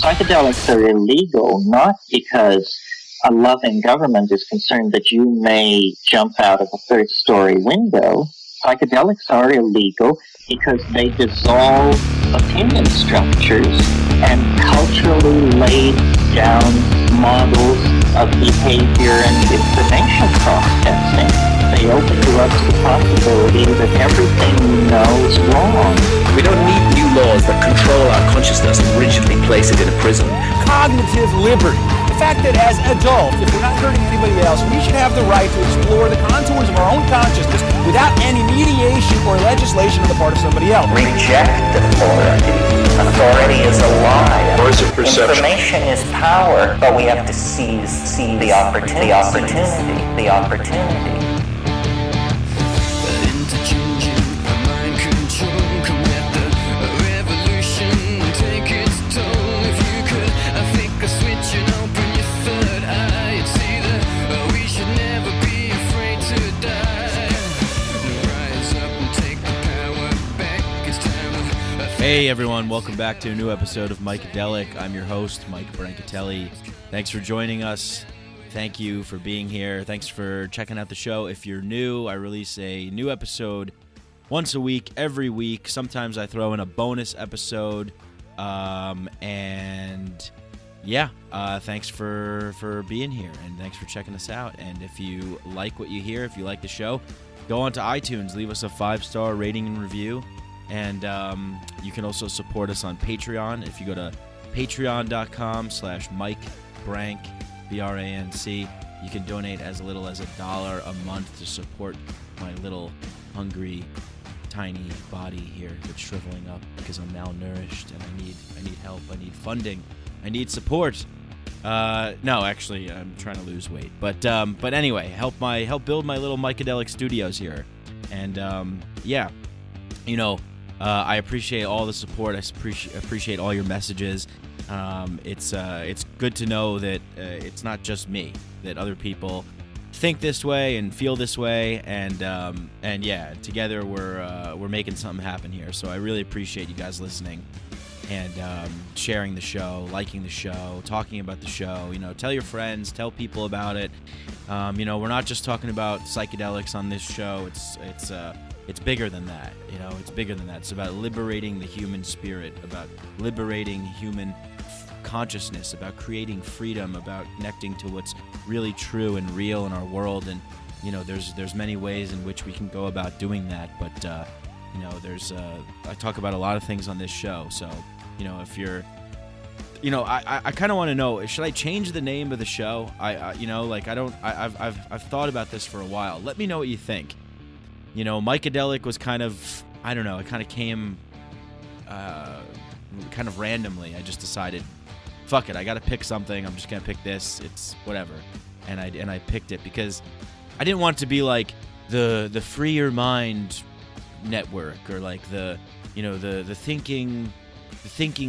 Psychedelics are illegal not because a loving government is concerned that you may jump out of a third-story window. Psychedelics are illegal because they dissolve opinion structures and culturally laid down models of behavior and information processing. They open you up to the possibility that everything you know is wrong. We don't need new laws that control our consciousness and rigidly place it in a prison. Cognitive liberty. The fact that as adults, if we're not hurting anybody else, we should have the right to explore the contours of our own consciousness without any mediation or legislation on the part of somebody else. Reject authority. Authority is a lie. Words of perception. Information is power, but we have to seize the opportunity. The opportunity. Hey everyone, welcome back to a new episode of Micadelic. I'm your host, Mike Brancatelli. Thanks for joining us. Thank you for being here. Thanks for checking out the show. If you're new, I release a new episode once a week, every week. Sometimes I throw in a bonus episode. Thanks for being here, and thanks for checking us out. And if you like what you hear, if you like the show, go on to iTunes, leave us a 5-star rating and review. And you can also support us on Patreon. If you go to patreon.com/MikeBrank, B-R-A-N-C, you can donate as little as $1 a month to support my little hungry, tiny body here that's shriveling up because I'm malnourished and I need help. I need funding. I need support. No, actually, I'm trying to lose weight. But anyway, help build my little Micadelic studios here. And I appreciate all the support. I appreciate all your messages. It's good to know that it's not just me, that other people think this way and feel this way, and together we're making something happen here. So I really appreciate you guys listening and sharing the show, liking the show, talking about the show. Tell your friends, tell people about it. We're not just talking about psychedelics on this show. It's bigger than that, it's bigger than that. It's about liberating the human spirit, about liberating human consciousness, about creating freedom, about connecting to what's really true and real in our world. And, there's many ways in which we can go about doing that. But, I talk about a lot of things on this show. So, if you're, I kind of want to know, should I change the name of the show? I've thought about this for a while. Let me know what you think. Micadelic was kind of, I don't know, it kind of came kind of randomly. I just decided, fuck it, I got to pick something. I'm just going to pick this. It's whatever. And I picked it because I didn't want it to be like the Free Your Mind network, or like the thinking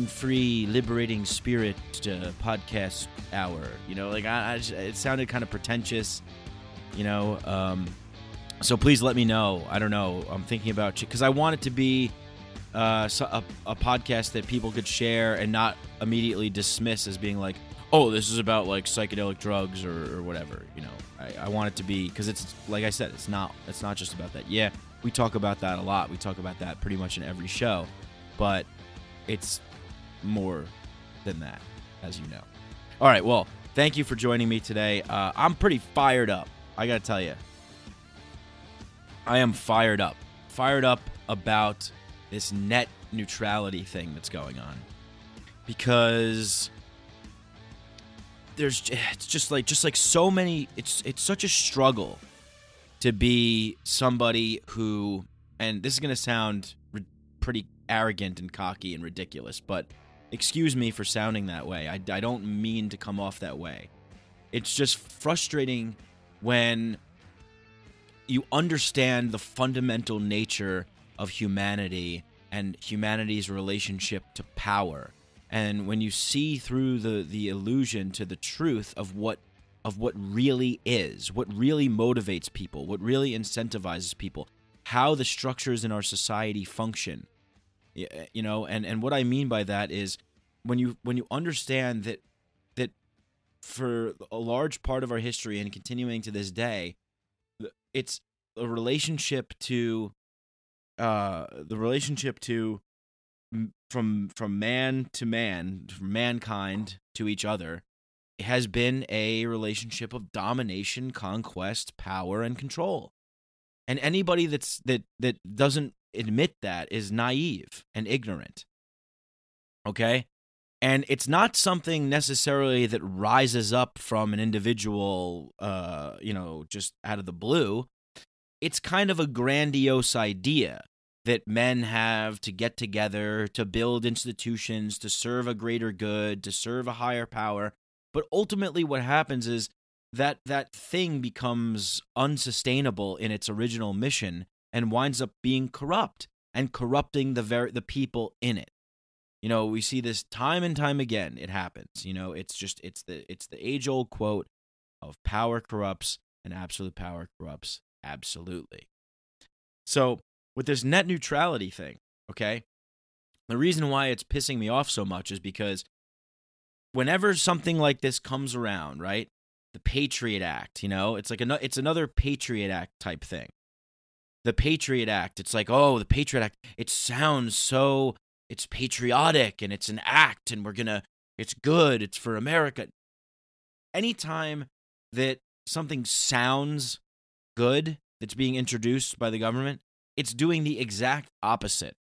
free liberating spirit podcast hour. It sounded kind of pretentious, So please let me know. I don't know. I'm thinking about, because I want it to be a podcast that people could share and not immediately dismiss as being like, oh, this is about like psychedelic drugs or whatever. I want it to be, because it's like I said, it's not just about that. Yeah, we talk about that a lot. We talk about that pretty much in every show, but it's more than that, as you know. All right. Well, thank you for joining me today. I'm pretty fired up. I got to tell you. I am fired up about this net neutrality thing that's going on, because it's just like so many. It's such a struggle to be somebody who, and this is gonna sound pretty arrogant and cocky and ridiculous, but excuse me for sounding that way. I don't mean to come off that way. It's just frustrating when you understand the fundamental nature of humanity and humanity's relationship to power. And when you see through the illusion to the truth of what really is, what really motivates people, what really incentivizes people, how the structures in our society function, and what I mean by that is when you understand that for a large part of our history and continuing to this day, it's a relationship to from man to man, from mankind to each other, has been a relationship of domination, conquest, power, and control. And anybody that doesn't admit that is naive and ignorant. Okay? And it's not something necessarily that rises up from an individual, just out of the blue. It's kind of a grandiose idea that men have to get together, to build institutions, to serve a greater good, to serve a higher power. But ultimately what happens is that thing becomes unsustainable in its original mission and winds up being corrupt and corrupting the people in it. We see this time and time again. It happens. It's the age-old quote of power corrupts and absolute power corrupts absolutely. So with this net neutrality thing, okay, the reason why it's pissing me off so much is because whenever something like this comes around, right, the Patriot Act, it's another Patriot Act type thing. The Patriot Act, it's like, oh, the Patriot Act, it sounds so, it's patriotic and it's an act and it's good, it's for America. Anytime that something sounds good that's being introduced by the government, it's doing the exact opposite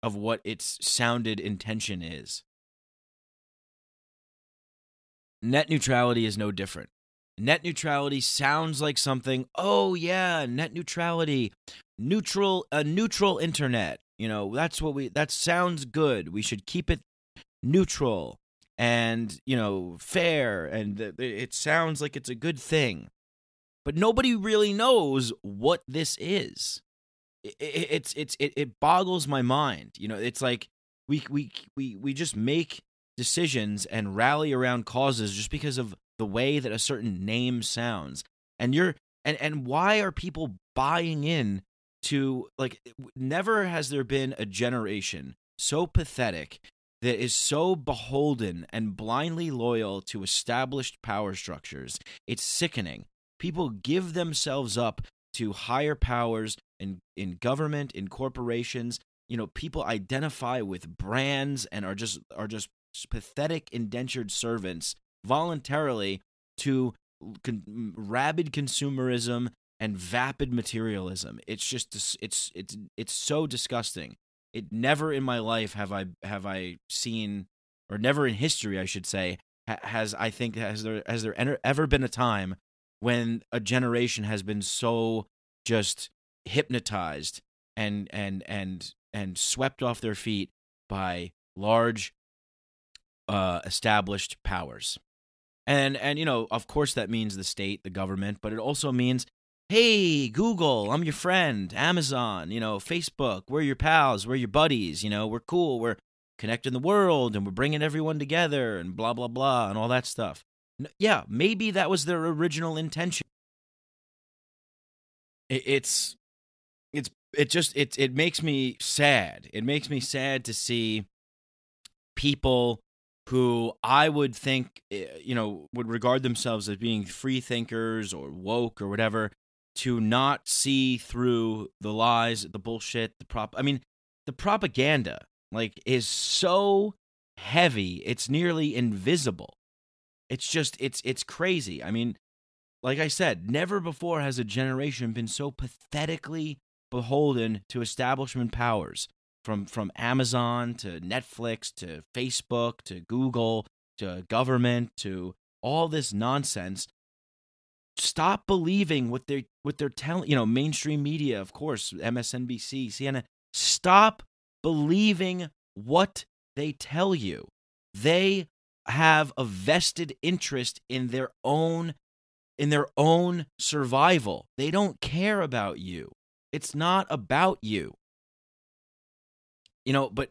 of what its sounded intention is. Net neutrality is no different. Net neutrality sounds like something, oh yeah, net neutrality, a neutral internet. That sounds good. We should keep it neutral and, fair, and it sounds like it's a good thing. But nobody really knows what this is. It boggles my mind. It's like we just make decisions and rally around causes just because of the way that a certain name sounds. And why are people buying in to, like, never has there been a generation so pathetic that is so beholden and blindly loyal to established power structures. It's sickening. People give themselves up to higher powers in government, in corporations. People identify with brands and are just pathetic indentured servants voluntarily to rabid consumerism and vapid materialism. It's just it's so disgusting. It never in my life have I seen, or never in history I should say, has there ever been a time when a generation has been so just hypnotized and swept off their feet by large established powers. And of course that means the state, the government, but it also means, hey, Google, I'm your friend. Amazon, Facebook, we're your pals, we're your buddies, we're cool, we're connecting the world, and we're bringing everyone together, and blah, blah, blah, and all that stuff. Yeah, maybe that was their original intention. It makes me sad. It makes me sad to see people who I would think, would regard themselves as being free thinkers or woke or whatever, to not see through the lies, the bullshit, the propaganda, is so heavy, it's nearly invisible. It's crazy. Like I said, never before has a generation been so pathetically beholden to establishment powers, from Amazon to Netflix to Facebook to Google to government to all this nonsense. Stop believing what they're telling, mainstream media, of course, MSNBC, CNN. Stop believing what they tell you. They have a vested interest in their own survival. They don't care about you. It's not about you. But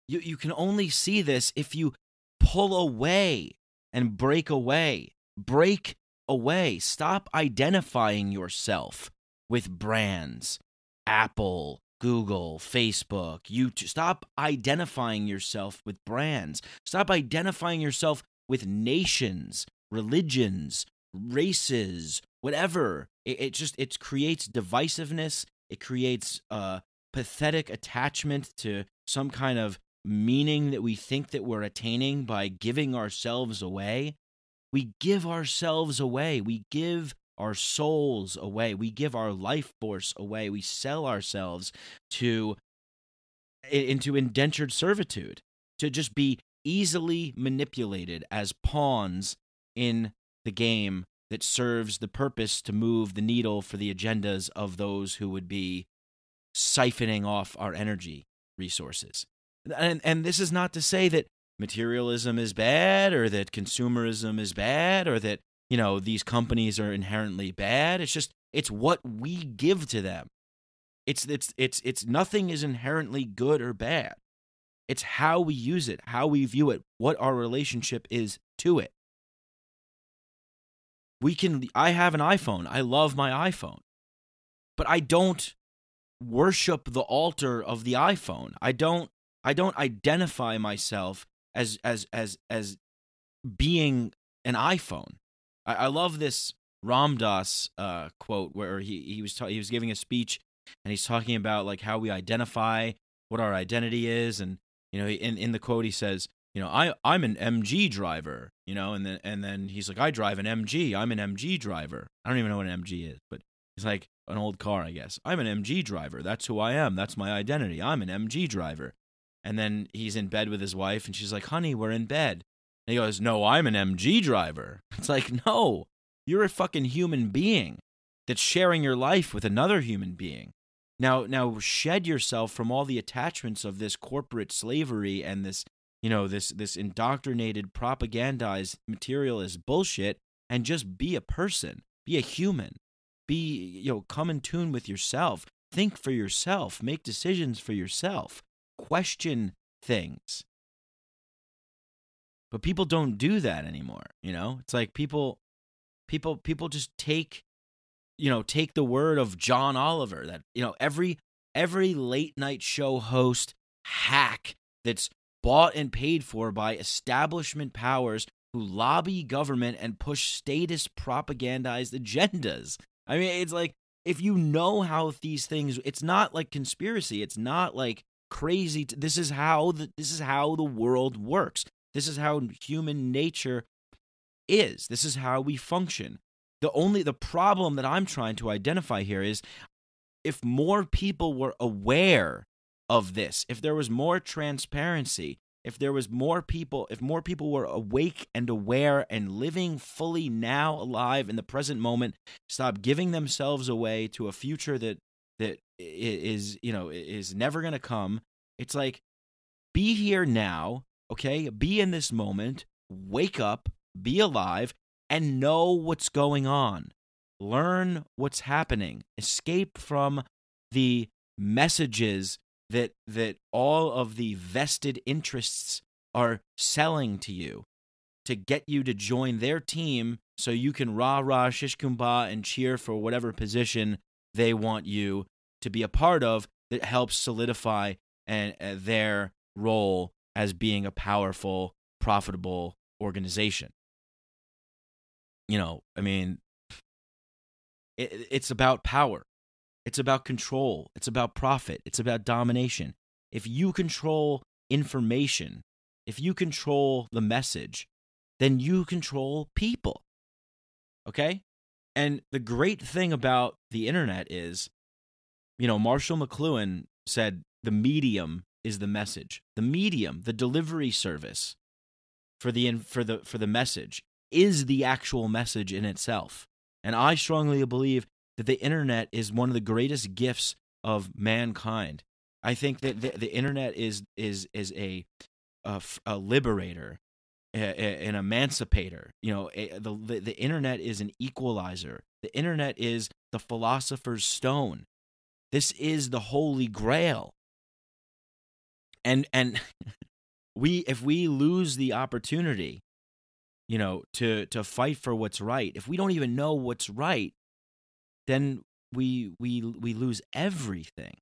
you can only see this if you pull away and break away. Break away. Stop identifying yourself with brands, Apple, Google, Facebook, YouTube. Stop identifying yourself with brands. Stop identifying yourself with nations, religions, races, whatever. It creates divisiveness. It creates pathetic attachment to some kind of meaning that we think that we're attaining by giving ourselves away. We give ourselves away. We give our souls away. We give our life force away. We sell ourselves into indentured servitude, to just be easily manipulated as pawns in the game that serves the purpose to move the needle for the agendas of those who would be siphoning off our energy resources. And this is not to say that materialism is bad, or that consumerism is bad, or that, these companies are inherently bad. It's what we give to them. It's nothing is inherently good or bad. It's how we use it, how we view it, what our relationship is to it. I have an iPhone. I love my iPhone. But I don't worship the altar of the iPhone. I don't identify myself as being an iPhone. I love this Ram Dass quote where he was giving a speech, and he's talking about like how we identify, what our identity is, and in the quote he says, I'm an MG driver, and then he's like, I drive an MG. I'm an MG driver. I don't even know what an MG is, but it's like an old car, I guess. I'm an MG driver. That's who I am. That's my identity. I'm an MG driver. And then he's in bed with his wife, and she's like, honey, we're in bed. And he goes, no, I'm an MG driver. It's like, no, you're a fucking human being that's sharing your life with another human being. Now shed yourself from all the attachments of this corporate slavery and this, this indoctrinated, propagandized, materialist bullshit, and just be a person, be a human, come in tune with yourself, think for yourself, make decisions for yourself, question things. But people don't do that anymore, It's like people just take the word of John Oliver that, every late night show host hack that's bought and paid for by establishment powers who lobby government and push statist propagandized agendas. I mean, it's like, if you know how these things, it's not like conspiracy. It's not like crazy. This is how the world works. This is how human nature is. This is how we function. The problem that I'm trying to identify here is, if more people were aware of this, if there was more transparency, if more people were awake and aware and living fully now, alive in the present moment, stop giving themselves away to a future that is never going to come. It's like, be here now, okay? Be in this moment, wake up, be alive, and know what's going on. Learn what's happening. Escape from the messages that all of the vested interests are selling to you to get you to join their team so you can rah-rah, shish kumbah, and cheer for whatever position they want you to be a part of that helps solidify their role as being a powerful, profitable organization. I mean, it's about power. It's about control. It's about profit. It's about domination. If you control information, if you control the message, then you control people. Okay? And the great thing about the internet is, Marshall McLuhan said the medium is the message. The medium, the delivery service for the message is the actual message in itself. And I strongly believe that the internet is one of the greatest gifts of mankind. I think that the internet is a liberator, an emancipator. The internet is an equalizer. The internet is the philosopher's stone. This is the holy grail. And if we lose the opportunity, to fight for what's right, if we don't even know what's right, then we lose everything.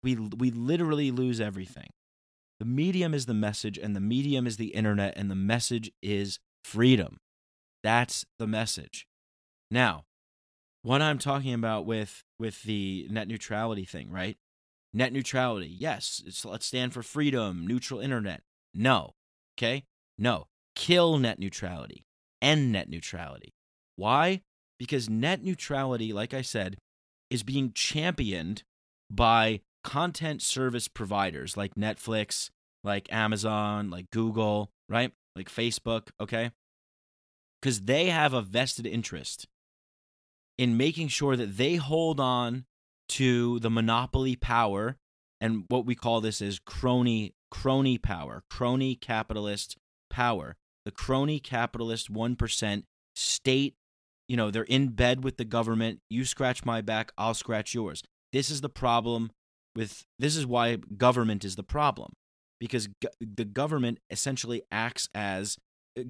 We literally lose everything. The medium is the message, and the medium is the internet, and the message is freedom. That's the message. Now, what I'm talking about with the net neutrality thing, right? Net neutrality, yes, let's stand for freedom, neutral internet. No, okay? No, kill net neutrality, end net neutrality. Why? Because net neutrality, like I said, is being championed by content service providers like Netflix, like Amazon, like Google, right? Like Facebook, okay? Because they have a vested interest in making sure that they hold on to the monopoly power, and what we call this is crony power, crony capitalist power. The crony capitalist 1% state, they're in bed with the government. You scratch my back, I'll scratch yours. This is the problem this is why government is the problem, because the government essentially acts as,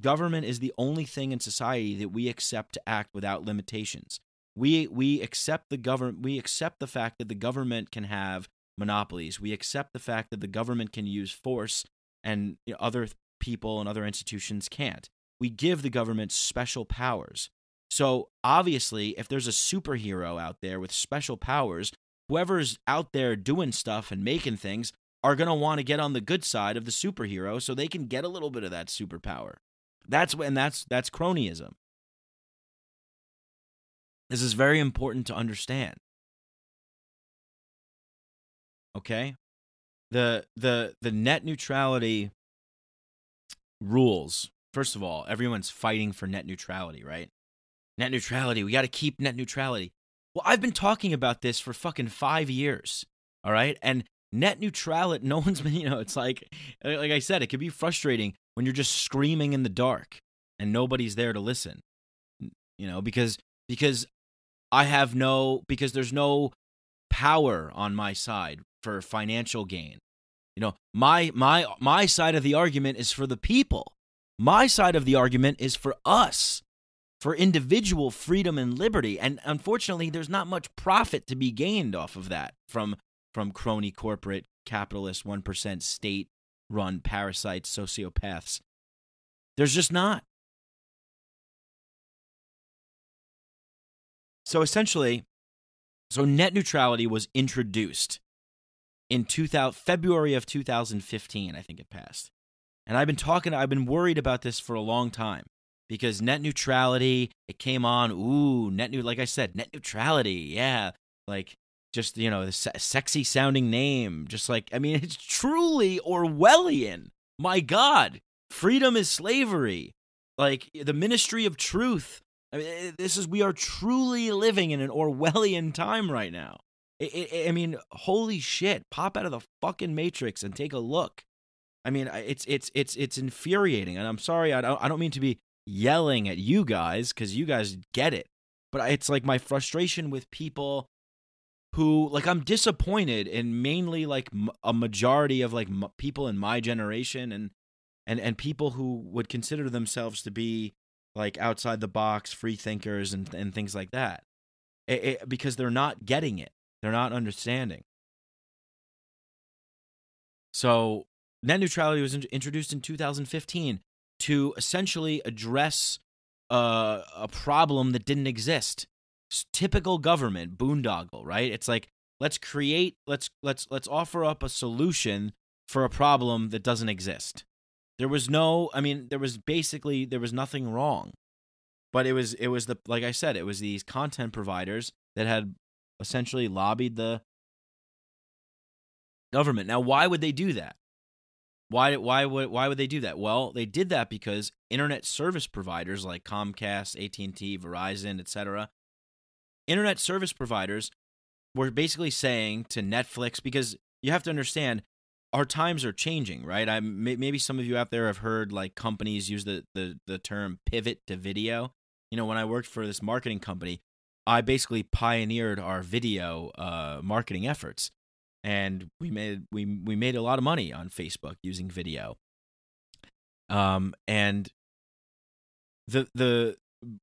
government is the only thing in society that we accept to act without limitations. We accept the government. We accept the fact that the government can have monopolies. We accept the fact that the government can use force, and other people and other institutions can't. We give the government special powers. So obviously, if there's a superhero out there with special powers, whoever's out there doing stuff and making things are going to want to get on the good side of the superhero so they can get a little bit of that superpower. That's cronyism. This is very important to understand. Okay? The net neutrality rules. First of all, everyone's fighting for net neutrality, right? Net neutrality, we got to keep net neutrality. Well, I've been talking about this for fucking 5 years, all right? And net neutrality, no one's been, it's like I said, it could be frustrating when you're just screaming in the dark and nobody's there to listen, because because there's no power on my side for financial gain. My side of the argument is for the people. My side of the argument is for us, for individual freedom and liberty. And unfortunately, there's not much profit to be gained off of that from crony corporate capitalist 1% state-run parasites, sociopaths. There's just not. So essentially, net neutrality was introduced in February of 2015, I think it passed. And I've been worried about this for a long time, because net neutrality, it came on, like I said, net neutrality, yeah, like just, the sexy sounding name, just like, it's truly Orwellian. My God, freedom is slavery, like the ministry of truth. We are truly living in an Orwellian time right now. Holy shit, pop out of the fucking Matrix and take a look. It's infuriating, and I'm sorry, I don't mean to be yelling at you guys, because you guys get it, but it's like my frustration with people who, like, I'm disappointed in mainly like a majority of like people in my generation and people who would consider themselves to be like outside the box free thinkers and things like that, because they're not getting it, they're not understanding. So net neutrality was introduced in 2015 to essentially address a problem that didn't exist. It's typical government boondoggle, right? It's like, let's offer up a solution for a problem that doesn't exist. There was nothing wrong, but it was like I said, it was these content providers that had essentially lobbied the government. Now, why would they do that? Why would they do that? Well, they did that because internet service providers like Comcast, AT&T, Verizon, etc., internet service providers were basically saying to Netflix, because you have to understand, our times are changing, right? Maybe some of you out there have heard like companies use the term pivot to video. When I worked for this marketing company, I basically pioneered our video marketing efforts. And we made a lot of money on Facebook using video. And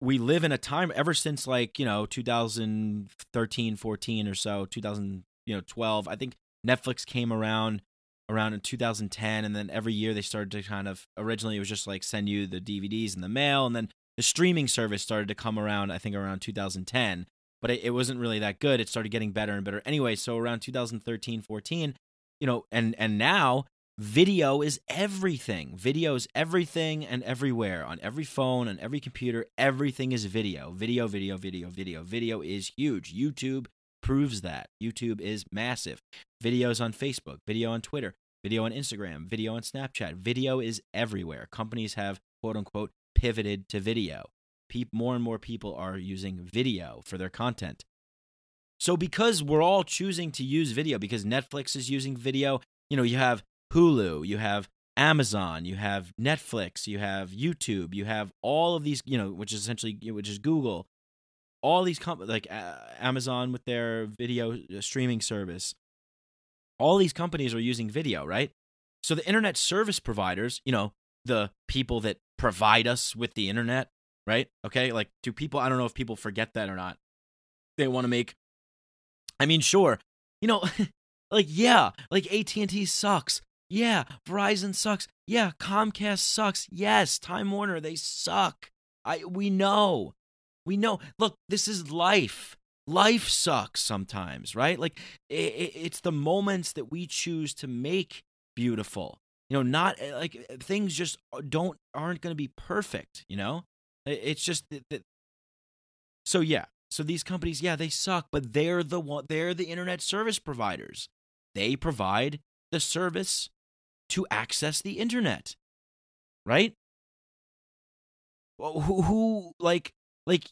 we live in a time ever since 2013, 14 or so, 2012. I think Netflix came around in 2010, and then every year they started to kind of, originally it was just like send you the DVDs in the mail, and then the streaming service started to come around, I think around 2010, but it wasn't really that good. It started getting better and better. Anyway, so around 2013, 14, and now video is everything. Video is everything and everywhere, on every phone, on every computer. Everything is video. Video, video, video, video. Video is huge. YouTube proves that. YouTube is massive. Videos on Facebook, video on Twitter, video on Instagram, video on Snapchat. Video is everywhere. Companies have, quote unquote, pivoted to video. More and more people are using video for their content. So because we're all choosing to use video, because Netflix is using video, you have Hulu, you have Amazon, you have Netflix, you have YouTube, you have all of these, which is Google, all these like Amazon with their video streaming service. All these companies are using video, right? So the internet service providers, the people that provide us with the internet, right? Okay, like do people, I don't know if people forget that or not. They want to make, sure, like, yeah, like AT&T sucks. Yeah, Verizon sucks. Yeah, Comcast sucks. Yes, Time Warner, they suck. We know. Look, this is life. Life sucks sometimes, right? Like it's the moments that we choose to make beautiful. Not like things just aren't going to be perfect. It's just that. So yeah, so these companies, yeah, they suck, but they're the internet service providers. They provide the service to access the internet, right? Who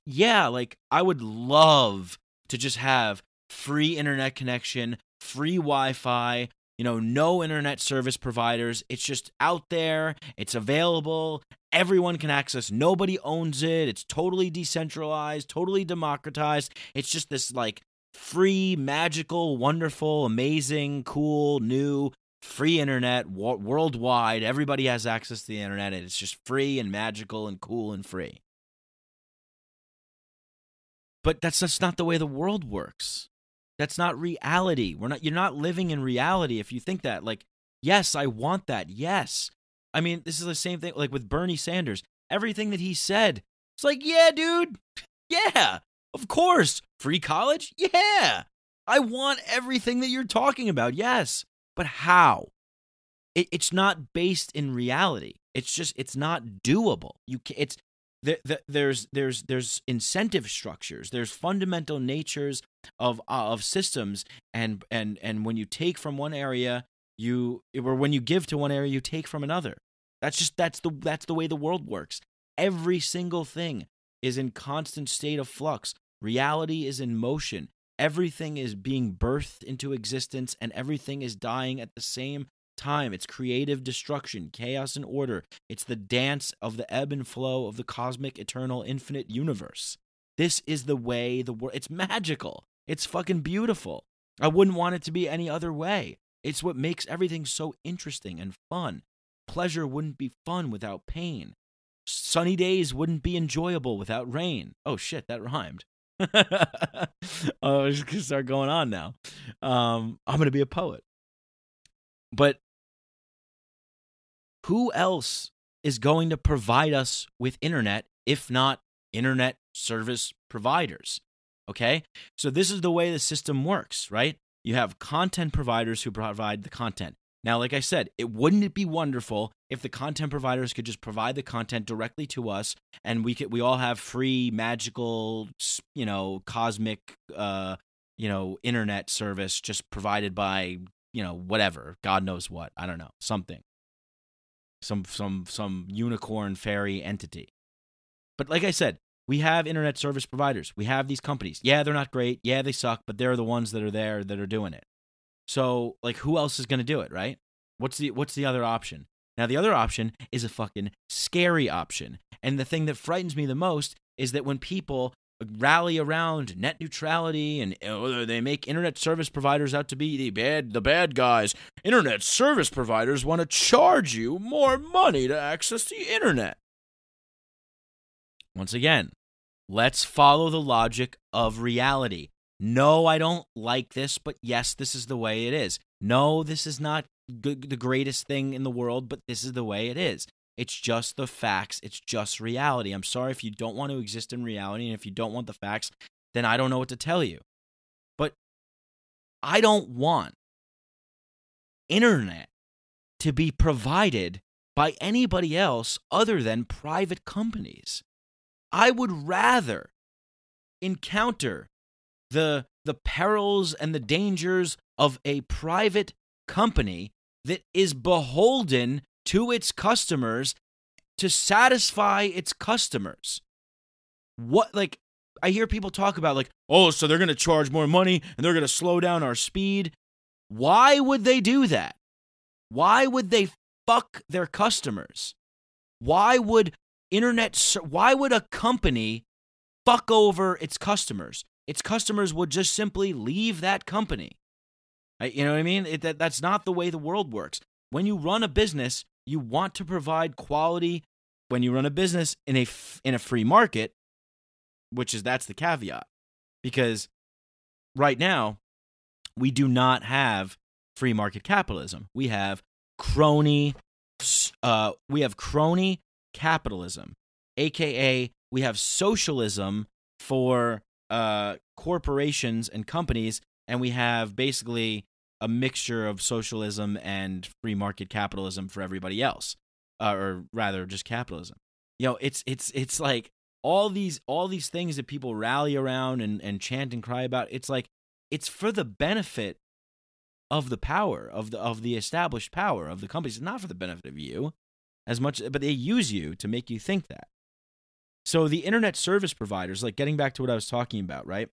yeah, like I would love to just have free internet connection, free Wi-Fi, no internet service providers. It's just out there. It's available. Everyone can access. Nobody owns it. It's totally decentralized, totally democratized. It's just this like free, magical, wonderful, amazing, cool, new, free internet worldwide. Everybody has access to the internet, and it's just free and magical and cool and free. But that's just not the way the world works. That's not reality. You're not living in reality if you think that. Like, yes, I want that. Yes. This is the same thing like with Bernie Sanders. Everything that he said, it's like, yeah, dude. Yeah, of course. Free college? Yeah. I want everything that you're talking about. Yes. But how? It's not based in reality. It's not doable. There's incentive structures. There's fundamental natures of systems, and when you take from one area, when you give to one area, you take from another. That's the way the world works. Every single thing is in constant state of flux. Reality is in motion. Everything is being birthed into existence, and everything is dying at the same time. It's creative destruction, chaos, and order. It's the dance of the ebb and flow of the cosmic, eternal, infinite universe. This is the way the world. It's magical. It's fucking beautiful. I wouldn't want it to be any other way. It's what makes everything so interesting and fun. Pleasure wouldn't be fun without pain. Sunny days wouldn't be enjoyable without rain. Oh shit, that rhymed. I'm just gonna start going on now. I'm gonna be a poet. But who else is going to provide us with internet if not internet service providers? Okay, so this is the way the system works, right? You have content providers who provide the content. Now, like I said, wouldn't it be wonderful if the content providers could just provide the content directly to us, and we all have free, magical, cosmic, internet service just provided by, whatever, God knows what, I don't know, something, some unicorn fairy entity. But like I said, we have internet service providers. We have these companies. Yeah, they're not great. Yeah, they suck, but they're the ones that are there that are doing it. So, like, who else is going to do it, right? What's the other option? Now, the other option is a fucking scary option. And the thing that frightens me the most is that when people rally around net neutrality and they make internet service providers out to be the bad guys, internet service providers want to charge you more money to access the internet. Once again, let's follow the logic of reality. No, I don't like this, but yes, this is the way it is. No, this is not the greatest thing in the world, but this is the way it is. It's just the facts. It's just reality. I'm sorry if you don't want to exist in reality, and if you don't want the facts, then I don't know what to tell you. But I don't want internet to be provided by anybody else other than private companies. I would rather encounter the perils and the dangers of a private company that is beholden to its customers to satisfy its customers. I hear people talk about oh, so they're going to charge more money and they're going to slow down our speed. Why would they do that? Why would they fuck their customers? Why would a company fuck over its customers? Its customers would just simply leave that company. You know what I mean? That's not the way the world works. When you run a business, you want to provide quality. When you run a business in a free market, that's the caveat, because right now we do not have free market capitalism. We have crony capitalism, aka we have socialism for corporations and companies, and we have basically a mixture of socialism and free market capitalism for everybody else, or rather just capitalism. It's like all these things that people rally around and chant and cry about. It's like it's for the benefit of the power of the established power of the companies. It's not for the benefit of you as much, but they use you to make you think that. So the internet service providers, getting back to what I was talking about, right?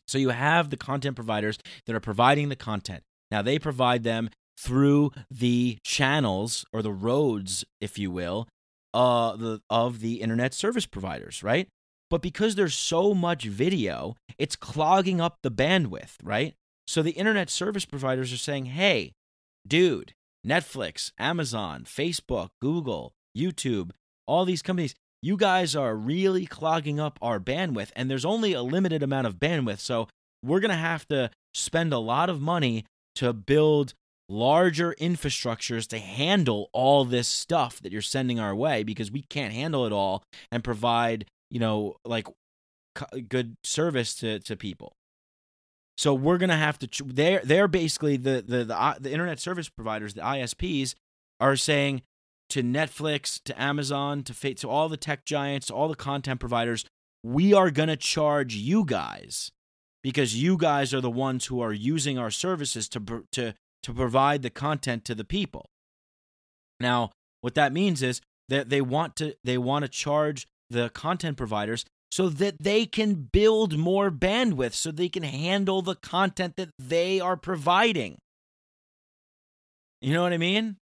So you have the content providers that are providing the content. Now they provide them through the channels or the roads, if you will, of the internet service providers, right? But because there's so much video, it's clogging up the bandwidth, right? So the internet service providers are saying, hey, dude, Netflix, Amazon, Facebook, Google, YouTube, all these companies, you guys are really clogging up our bandwidth, and there's only a limited amount of bandwidth, so we're going to have to spend a lot of money to build larger infrastructures to handle all this stuff that you're sending our way, because we can't handle it all and provide, good service to people. So we're going to have to they're basically the internet service providers, the ISPs, are saying to Netflix, to Amazon, to all the tech giants, to all the content providers, we are going to charge you guys because you guys are the ones who are using our services to provide the content to the people. Now, what that means is that they want to charge the content providers so that they can build more bandwidth, so they can handle the content that they are providing. You know what I mean?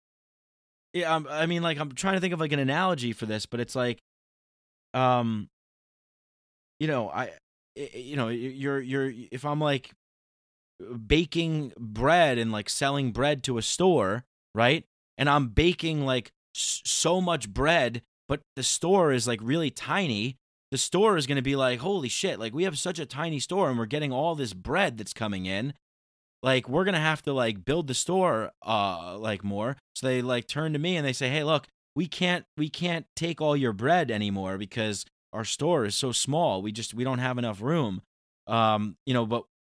Yeah, I'm trying to think of an analogy for this, but it's if I'm baking bread and selling bread to a store, right? And I'm baking so much bread, but the store is really tiny. The store is going to be holy shit, we have such a tiny store and we're getting all this bread that's coming in. We're going to have to build the store more. So they turn to me and they say, hey, look, we can't take all your bread anymore because our store is so small. We don't have enough room. But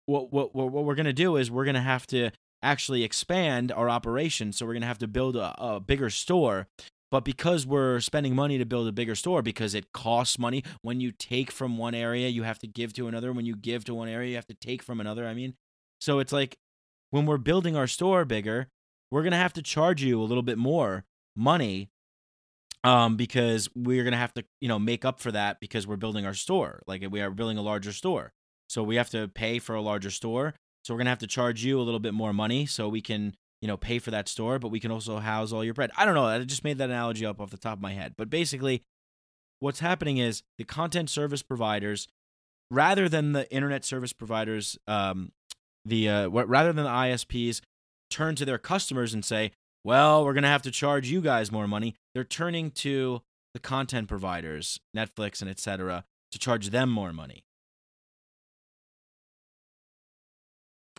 what we're going to do is we're going to have to actually expand our operation. So we're going to have to build a bigger store. But because we're spending money to build a bigger store, because it costs money, when you take from one area, you have to give to another. When you give to one area, you have to take from another. So it's when we're building our store bigger, we're going to have to charge you a little bit more money because we're going to have to, make up for that because we're building our store. We are building a larger store. So we have to pay for a larger store. So we're going to have to charge you a little bit more money so we can, pay for that store, but we can also house all your bread. I don't know. I just made that analogy up off the top of my head. But basically, what's happening is the content service providers, rather than the internet service providers, rather than the ISPs, turn to their customers and say, well, we're going to have to charge you guys more money. They're turning to the content providers, Netflix and etc., to charge them more money.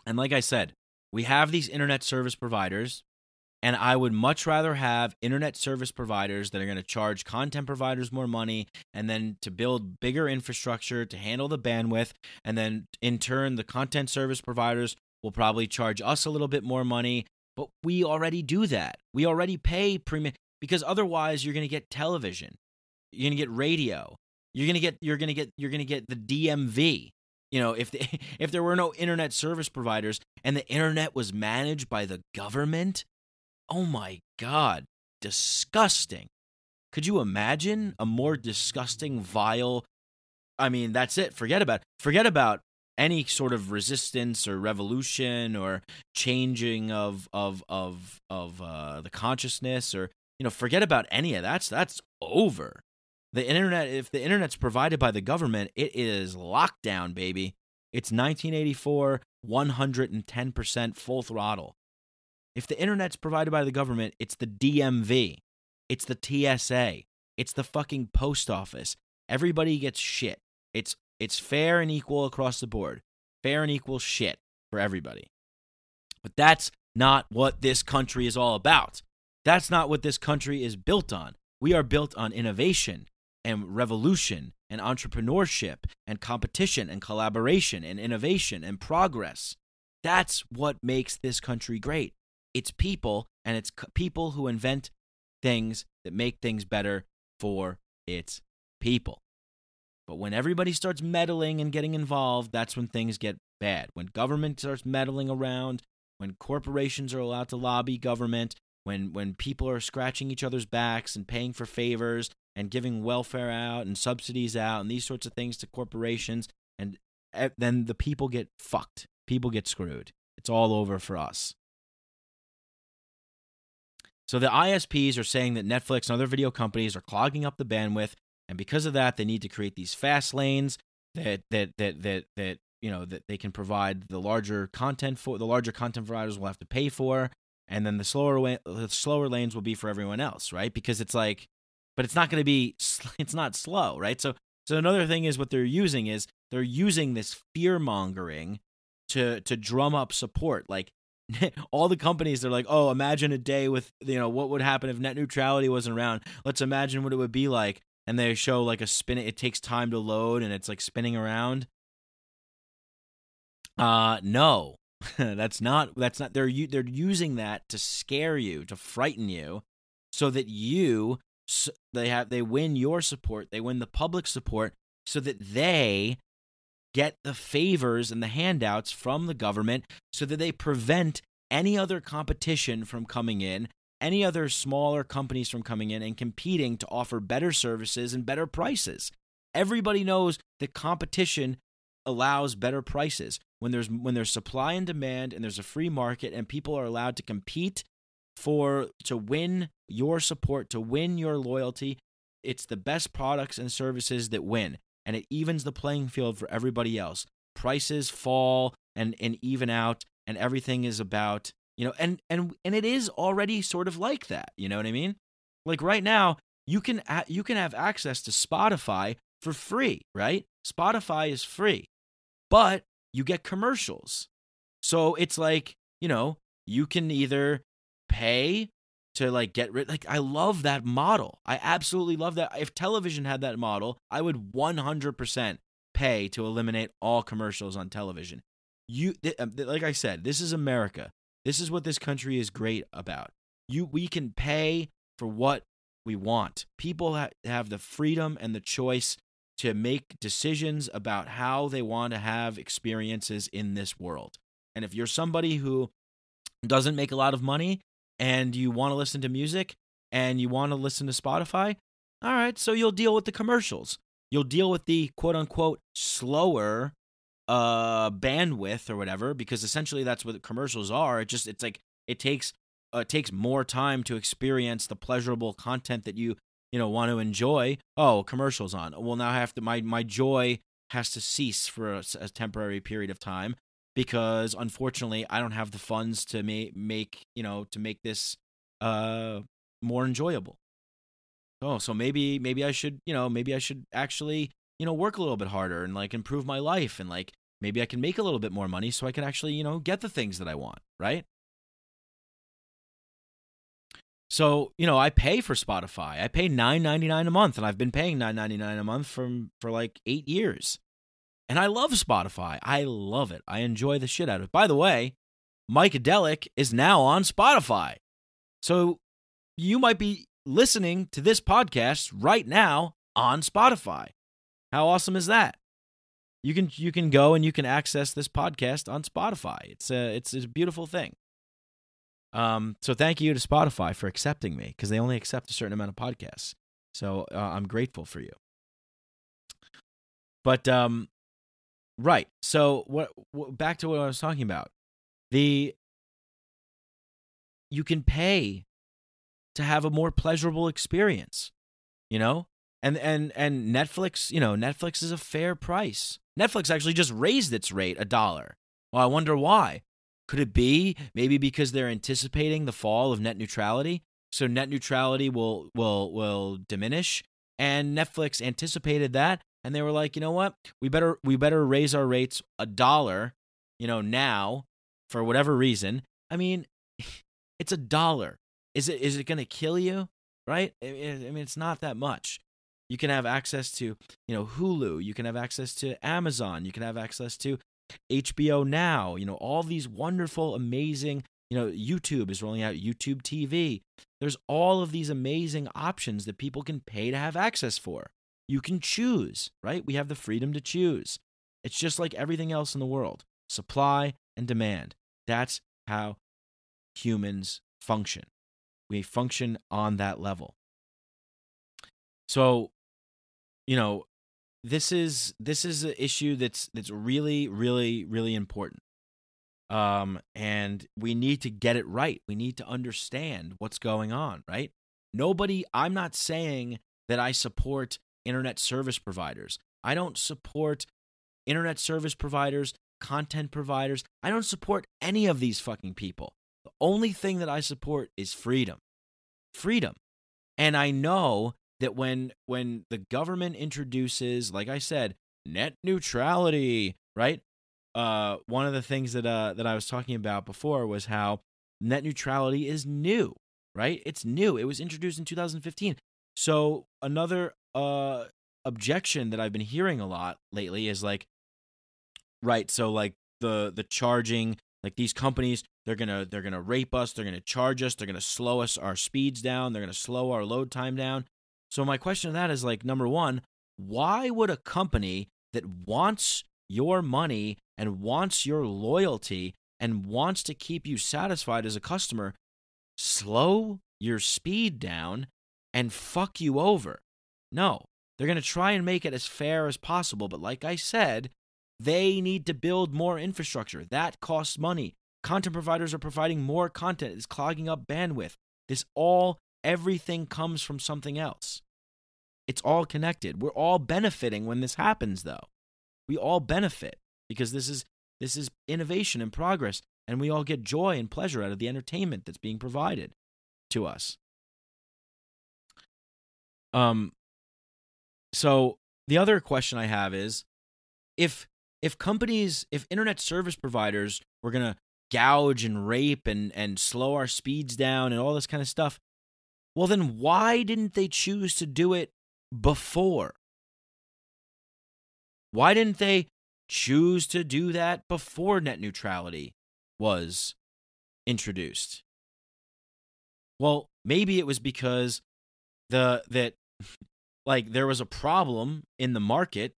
And like I said, we have these internet service providers, and I would much rather have internet service providers that are going to charge content providers more money, and then to build bigger infrastructure to handle the bandwidth, and then in turn the content service providers will probably charge us a little bit more money. But we already do that. We already pay premium, because otherwise you're going to get television, you're going to get radio, you're going to get the DMV. You know, if there were no internet service providers and the internet was managed by the government, oh my God, disgusting. Could you imagine a more disgusting, vile? I mean, that's it. Forget about any sort of resistance or revolution or changing of the consciousness, or forget about any of that. That's over. The internet, if the internet's provided by the government, it is lockdown, baby. It's 1984, 110% full throttle. If the internet's provided by the government, it's the DMV, it's the TSA, it's the fucking post office. Everybody gets shit. It's fair and equal across the board. Fair and equal shit for everybody. But that's not what this country is all about. That's not what this country is built on. We are built on innovation and revolution and entrepreneurship and competition and collaboration and innovation and progress. That's what makes this country great. It's people, and it's people who invent things that make things better for its people. But when everybody starts meddling and getting involved, that's when things get bad. When government starts meddling around, when corporations are allowed to lobby government, when people are scratching each other's backs and paying for favors and giving welfare out and subsidies out and these sorts of things to corporations, and then the people get fucked. People get screwed. It's all over for us. So the ISPs are saying that Netflix and other video companies are clogging up the bandwidth, and because of that, they need to create these fast lanes that they can provide the larger content for. The larger content providers will have to pay for, and then the slower lanes will be for everyone else, right? Because it's like, but it's not going to be. It's not slow, right? So another thing is what they're using this fear mongering to drum up support, like. All the companies, they're like, oh, imagine a day with, what would happen if net neutrality wasn't around. Let's imagine what it would be like. And they show like a spin. It takes time to load and it's like spinning around. No, that's not, they're using that to scare you, to frighten you, so that they win your support. They win the public support so that they get the favors and the handouts from the government, so that they prevent any other competition from coming in, any other smaller companies from coming in and competing to offer better services and better prices. Everybody knows that competition allows better prices. When there's supply and demand and there's a free market and people are allowed to compete to win your support, to win your loyalty, it's the best products and services that win. And it evens the playing field for everybody else. Prices fall and even out, and everything is about, and it is already sort of like that. You know what I mean? Like right now, you can have access to Spotify for free, right? Spotify is free, but you get commercials. So it's like, you can either pay to like get rid. Like, I love that model. I absolutely love that. If television had that model, I would 100% pay to eliminate all commercials on television. Like I said, this is America. This is what this country is great about. We can pay for what we want. People have the freedom and the choice to make decisions about how they want to have experiences in this world. And if you're somebody who doesn't make a lot of money, and you want to listen to music, and you want to listen to Spotify, all right, so you'll deal with the commercials. You'll deal with the quote-unquote slower bandwidth or whatever, because essentially that's what commercials are. It takes more time to experience the pleasurable content that you want to enjoy. Oh, commercials on. Well, now my joy has to cease for a temporary period of time, because unfortunately I don't have the funds to make this more enjoyable. Oh, so maybe I should actually work a little bit harder and like improve my life, and like maybe I can make a little bit more money so I can actually, get the things that I want, right? So, I pay for Spotify. I pay $9.99 a month, and I've been paying $9.99 a month for like 8 years. And I love Spotify. I love it. I enjoy the shit out of it. By the way, Mikeadelic is now on Spotify. So you might be listening to this podcast right now on Spotify. How awesome is that? You can go and you can access this podcast on Spotify. It's a beautiful thing. So thank you to Spotify for accepting me, because they only accept a certain amount of podcasts. So I'm grateful for you. But right. So what back to what I was talking about. You can pay to have a more pleasurable experience, and Netflix, Netflix is a fair price. Netflix actually just raised its rate $1. Well, I wonder why. Could it be maybe because they're anticipating the fall of net neutrality? So net neutrality will diminish, and Netflix anticipated that, and they were like, you know what? We better raise our rates $1, now, for whatever reason. I mean, it's $1. Is it going to kill you? Right? I mean, it's not that much. You can have access to, Hulu. You can have access to Amazon. You can have access to HBO Now. All these wonderful, amazing, YouTube is rolling out YouTube TV. There's all of these amazing options that people can pay to have access for. You can choose, right? We have the freedom to choose. It's just like everything else in the world. Supply and demand. That's how humans function. We function on that level. So, this is an issue that's really, really, really important. And we need to get it right. We need to understand what's going on, right? I'm not saying that I support internet service providers. I don't support internet service providers, content providers. I don't support any of these fucking people. The only thing that I support is freedom. Freedom. And I know that when the government introduces, like I said, net neutrality, right? One of the things that I was talking about before was how net neutrality is new, right? It's new. It was introduced in 2015. So another objection that I've been hearing a lot lately is like, right, so like the charging, like these companies, they're gonna rape us, they're gonna charge us, they're gonna slow our speeds down, they're gonna slow our load time down. So my question to that is like, number one, why would a company that wants your money and wants your loyalty and wants to keep you satisfied as a customer slow your speed down and fuck you over? No, they're going to try and make it as fair as possible. But like I said, they need to build more infrastructure. That costs money. Content providers are providing more content. It's clogging up bandwidth. Everything comes from something else. It's all connected. We're all benefiting when this happens, though. We all benefit because this is innovation and progress, and we all get joy and pleasure out of the entertainment that's being provided to us. So the other question I have is, if internet service providers were gonna gouge and rape and slow our speeds down and all this kind of stuff, well, then why didn't they choose to do it before? Why didn't they choose to do that before net neutrality was introduced? Well, maybe it was because there was a problem in the market,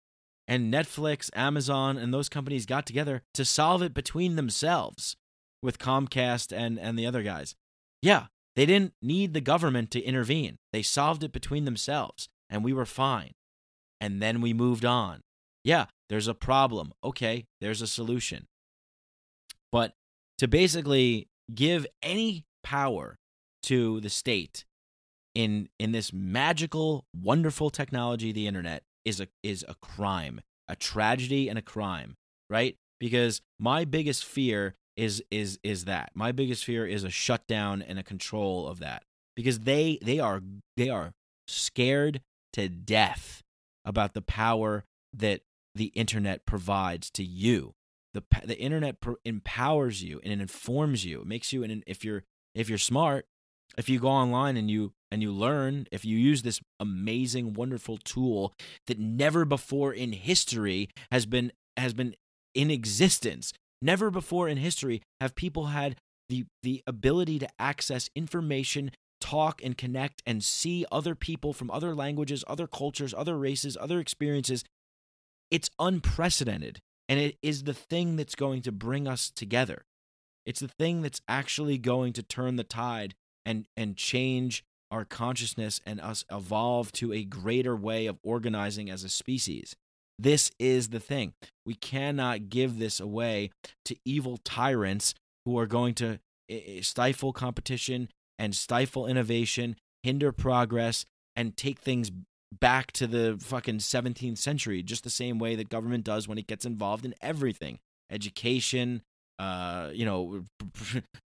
and Netflix, Amazon, and those companies got together to solve it between themselves with Comcast and the other guys. Yeah, they didn't need the government to intervene. They solved it between themselves, and we were fine. And then we moved on. Yeah, there's a problem. Okay, there's a solution. But to basically give any power to the state in this magical, wonderful technology, the internet, is a crime, a tragedy and a crime, right? Because my biggest fear is that. My biggest fear is a shutdown and a control of that. Because they are scared to death about the power that the internet provides to you. The internet empowers you and it informs you. It makes you, and if you're smart, if you go online and you learn, if you use this amazing, wonderful tool that never before in history has been in existence. Never before in history have people had the ability to access information, talk and connect and see other people from other languages, other cultures, other races, other experiences. It's unprecedented, and it is the thing that's going to bring us together. It's the thing that's actually going to turn the tide and change our consciousness and us evolve to a greater way of organizing as a species. This is the thing. We cannot give this away to evil tyrants who are going to stifle competition and stifle innovation, hinder progress, and take things back to the fucking 17th century, just the same way that government does when it gets involved in everything. Education, the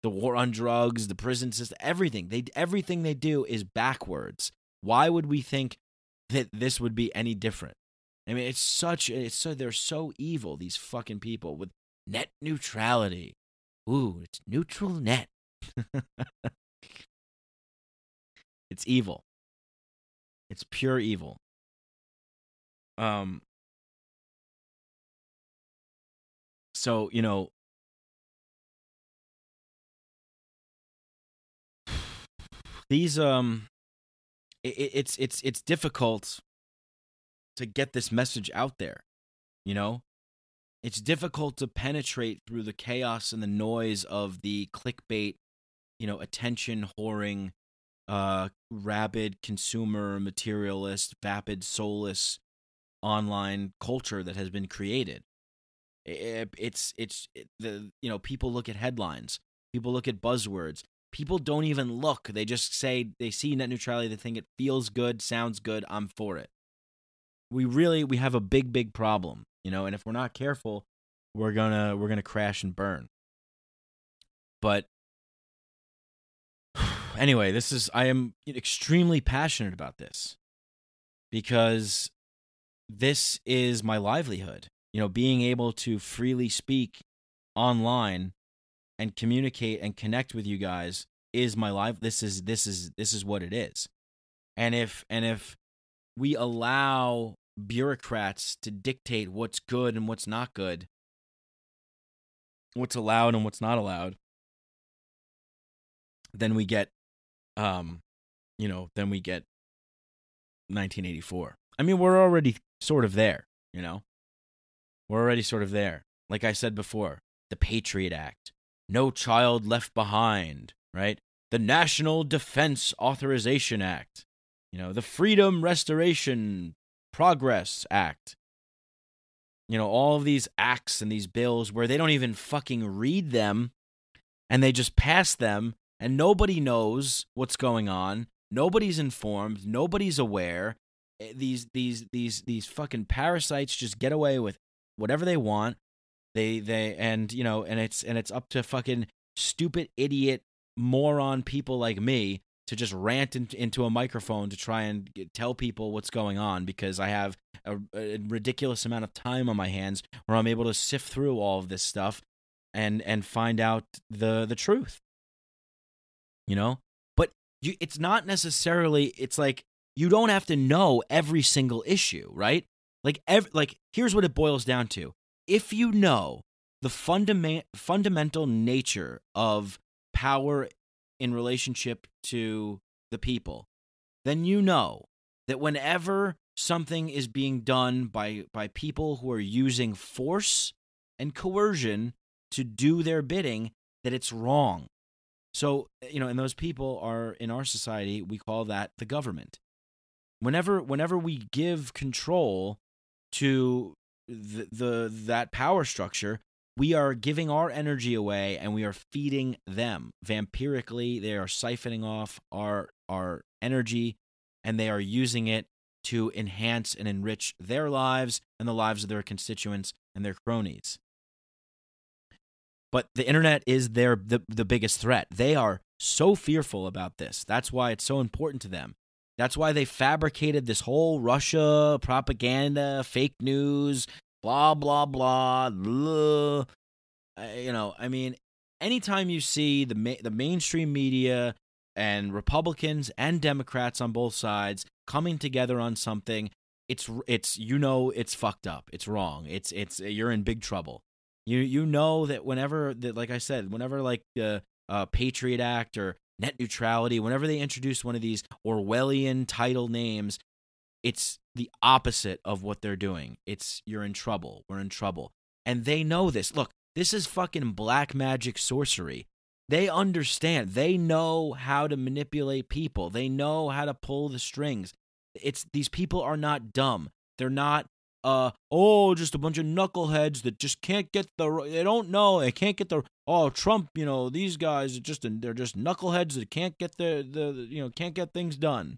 war on drugs, the prison system, everything they do is backwards. Why would we think that this would be any different? I mean, they're so evil, these fucking people with net neutrality. Ooh, it's neutral net. It's evil. It's pure evil. So, these it's difficult to get this message out there, It's difficult to penetrate through the chaos and the noise of the clickbait, attention whoring, rabid consumer materialist, vapid soulless online culture that has been created. People look at headlines, people look at buzzwords, people don't even look. They just say they see net neutrality, they think it feels good, sounds good, I'm for it. We have a big problem, and if we're not careful, we're gonna crash and burn. But anyway, I am extremely passionate about this because this is my livelihood. Being able to freely speak online and communicate and connect with you guys is my life. This is what it is. And if we allow bureaucrats to dictate what's good and what's not good, what's allowed and what's not allowed, then we get 1984. I mean, we're already sort of there, We're already sort of there. Like I said before, the Patriot Act, No Child Left Behind, right? The National Defense Authorization Act, the Freedom Restoration Progress Act. All of these acts and these bills where they don't even fucking read them and they just pass them and nobody knows what's going on. Nobody's informed. Nobody's aware. These fucking parasites just get away with whatever they want. And it's up to fucking stupid idiot moron people like me to just rant into a microphone to try and tell people what's going on, because I have a ridiculous amount of time on my hands where I'm able to sift through all of this stuff and find out the truth. But it's not necessarily. It's like you don't have to know every single issue, right? Like here's what it boils down to. If you know the fundamental nature of power in relationship to the people, then you know that whenever something is being done by people who are using force and coercion to do their bidding, that it's wrong. So, and those people are, in our society, we call that the government. Whenever we give control to that power structure, we are giving our energy away and we are feeding them. Vampirically, they are siphoning off our energy and they are using it to enhance and enrich their lives and the lives of their constituents and their cronies. But the internet is the biggest threat. They are so fearful about this. That's why it's so important to them. That's why they fabricated this whole Russia propaganda, fake news, blah, blah, blah, blah. I mean, anytime you see the mainstream media and Republicans and Democrats on both sides coming together on something, it's it's fucked up. It's wrong. It's you're in big trouble. You know that whenever that, like I said, whenever like the Patriot Act or net neutrality, whenever they introduce one of these Orwellian title names, it's the opposite of what they're doing. It's you're in trouble. We're in trouble. And they know this. Look, this is fucking black magic sorcery. They understand. They know how to manipulate people. They know how to pull the strings. These people are not dumb. They're not just a bunch of knuckleheads that just can't get they don't know. They can't get Trump, these guys they're just knuckleheads that can't get can't get things done.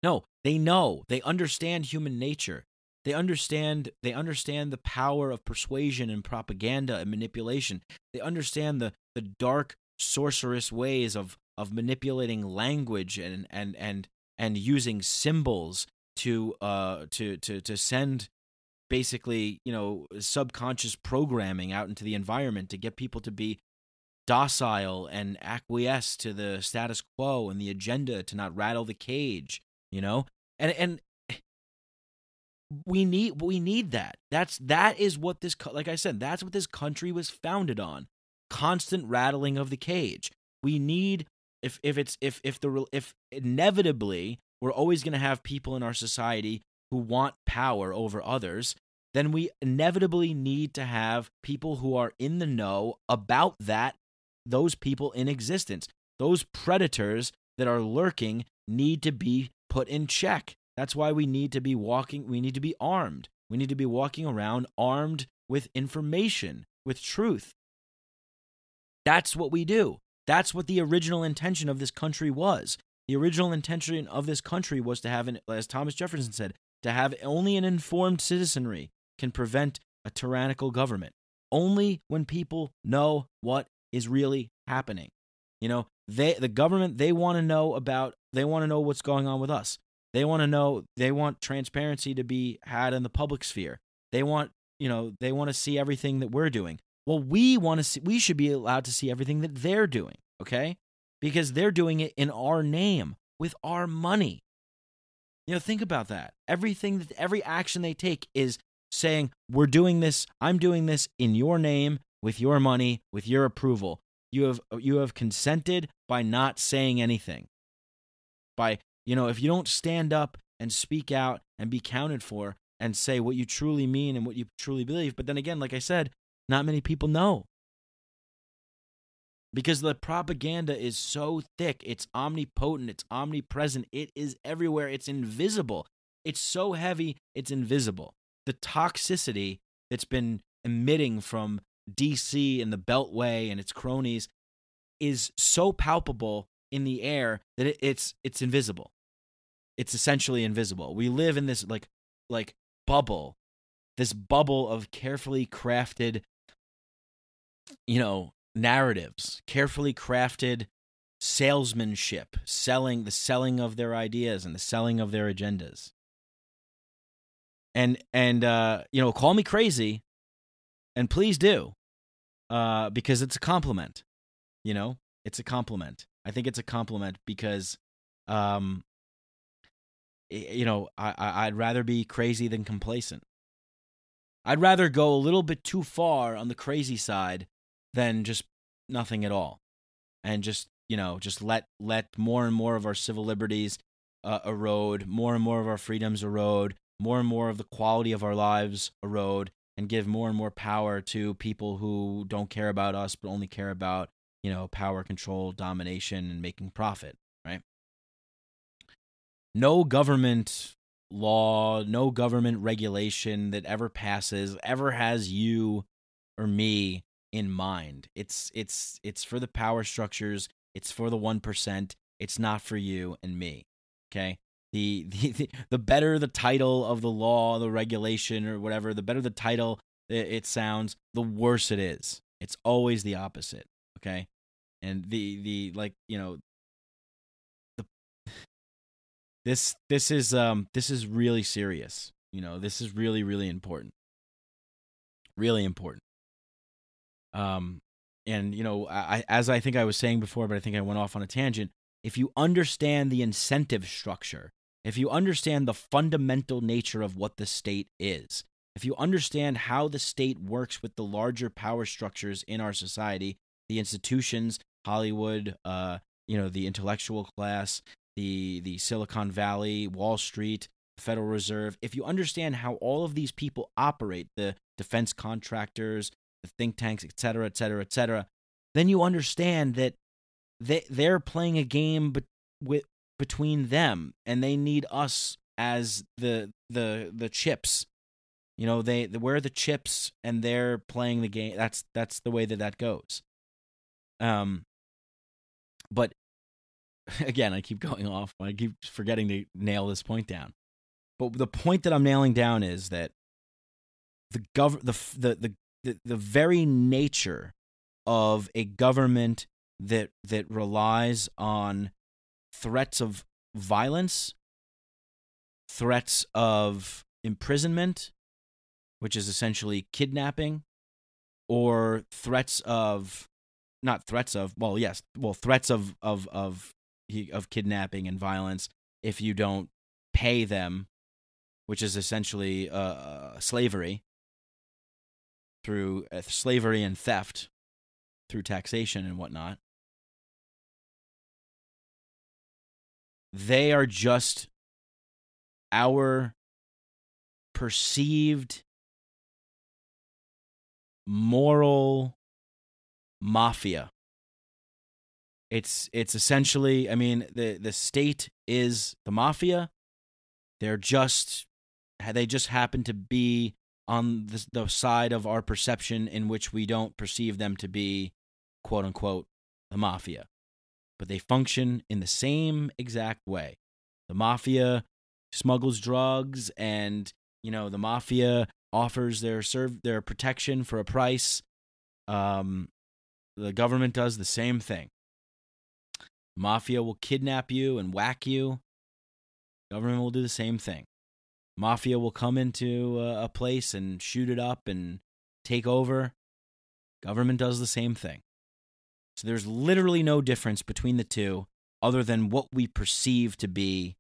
No, they know. They understand human nature. They understand the power of persuasion and propaganda and manipulation. They understand the dark sorcerous ways of manipulating language and using symbols to send basically, subconscious programming out into the environment to get people to be docile and acquiesce to the status quo and the agenda to not rattle the cage, and we need that. That is what this, like I said, that's what this country was founded on. Constant rattling of the cage. We need, if inevitably we're always going to have people in our society who want power over others, then we inevitably need to have people who are in the know about those people in existence. Those predators that are lurking need to be put in check. That's why we need to be armed. We need to be walking around armed with information, with truth. That's what we do. That's what the original intention of this country was. The original intention of this country was to have, as Thomas Jefferson said, to have only an informed citizenry can prevent a tyrannical government. Only when people know what is really happening. The government, they want to know what's going on with us. They want transparency to be had in the public sphere. They want to see everything that we're doing. Well, we should be allowed to see everything that they're doing, okay? Because they're doing it in our name, with our money. Think about that. Every action they take is saying, we're doing this, I'm doing this in your name, with your money, with your approval. You have consented by not saying anything. By, if you don't stand up and speak out and be counted for and say what you truly mean and what you truly believe. But then again, like I said, not many people know. Because the propaganda is so thick, it's omnipotent, it's omnipresent, it is everywhere, it's invisible. It's so heavy, it's invisible. The toxicity that's been emitting from DC and the Beltway and its cronies is so palpable in the air that it's invisible. It's essentially invisible. We live in this like bubble, this bubble of carefully crafted, narratives, carefully crafted salesmanship, the selling of their ideas and the selling of their agendas. And call me crazy, and please do, because it's a compliment. It's a compliment. I think it's a compliment because, I'd rather be crazy than complacent. I'd rather go a little bit too far on the crazy side than just nothing at all, and just let more and more of our civil liberties erode, more and more of our freedoms erode, more and more of the quality of our lives erode, and give more and more power to people who don't care about us but only care about power, control, domination, and making profit. Right? No government law, no government regulation that ever passes ever has you or me in mind. It's for the power structures. It's for the 1%. It's not for you and me. Okay. The better the title of the law, the regulation, or whatever, the better the title it sounds, the worse it is. It's always the opposite. Okay. And this is really serious. This is really, really important. Really important. And as I think I was saying before, but I think I went off on a tangent. If you understand the incentive structure, if you understand the fundamental nature of what the state is, if you understand how the state works with the larger power structures in our society, the institutions, Hollywood, the intellectual class, the Silicon Valley, Wall Street, Federal Reserve, if you understand how all of these people operate, the defense contractors, the think tanks, et cetera, et cetera, et cetera, then you understand that they're playing a game between them, and they need us as the chips. We're the chips, and they're playing the game. That's the way that goes. But again, I keep going off. I keep forgetting to nail this point down. But the point that I'm nailing down is that the very nature of a government that relies on threats of violence, threats of imprisonment, which is essentially kidnapping, or threats of kidnapping and violence if you don't pay them, which is essentially slavery and theft through taxation and whatnot. They are just our perceived moral mafia. It's essentially, the state is the mafia. They just happen to be on the side of our perception in which we don't perceive them to be, quote unquote, the mafia. But they function in the same exact way. The mafia smuggles drugs, and the mafia offers their protection for a price. The government does the same thing. Mafia will kidnap you and whack you. Government will do the same thing. Mafia will come into a place and shoot it up and take over. Government does the same thing. So there's literally no difference between the two other than what we perceive to be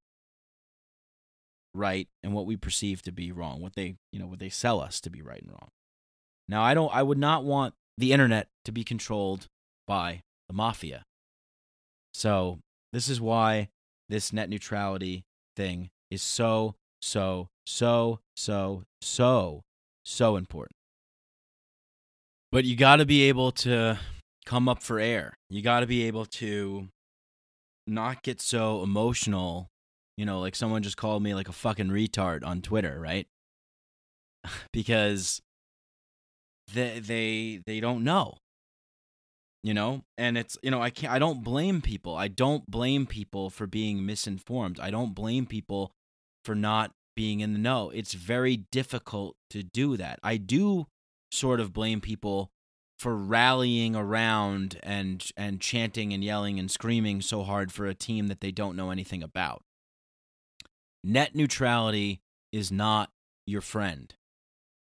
right and what we perceive to be wrong, what they sell us to be right and wrong. Now, I would not want the internet to be controlled by the mafia. So this is why this net neutrality thing is so important. But you got to be able to come up for air. You got to be able to not get so emotional. Like someone just called me like a fucking retard on Twitter, right? Because they don't know. And it's, I don't blame people. I don't blame people for being misinformed. I don't blame people for not being in the know. It's very difficult to do that. I do sort of blame people for rallying around and chanting and yelling and screaming so hard for a team that they don't know anything about. Net neutrality is not your friend.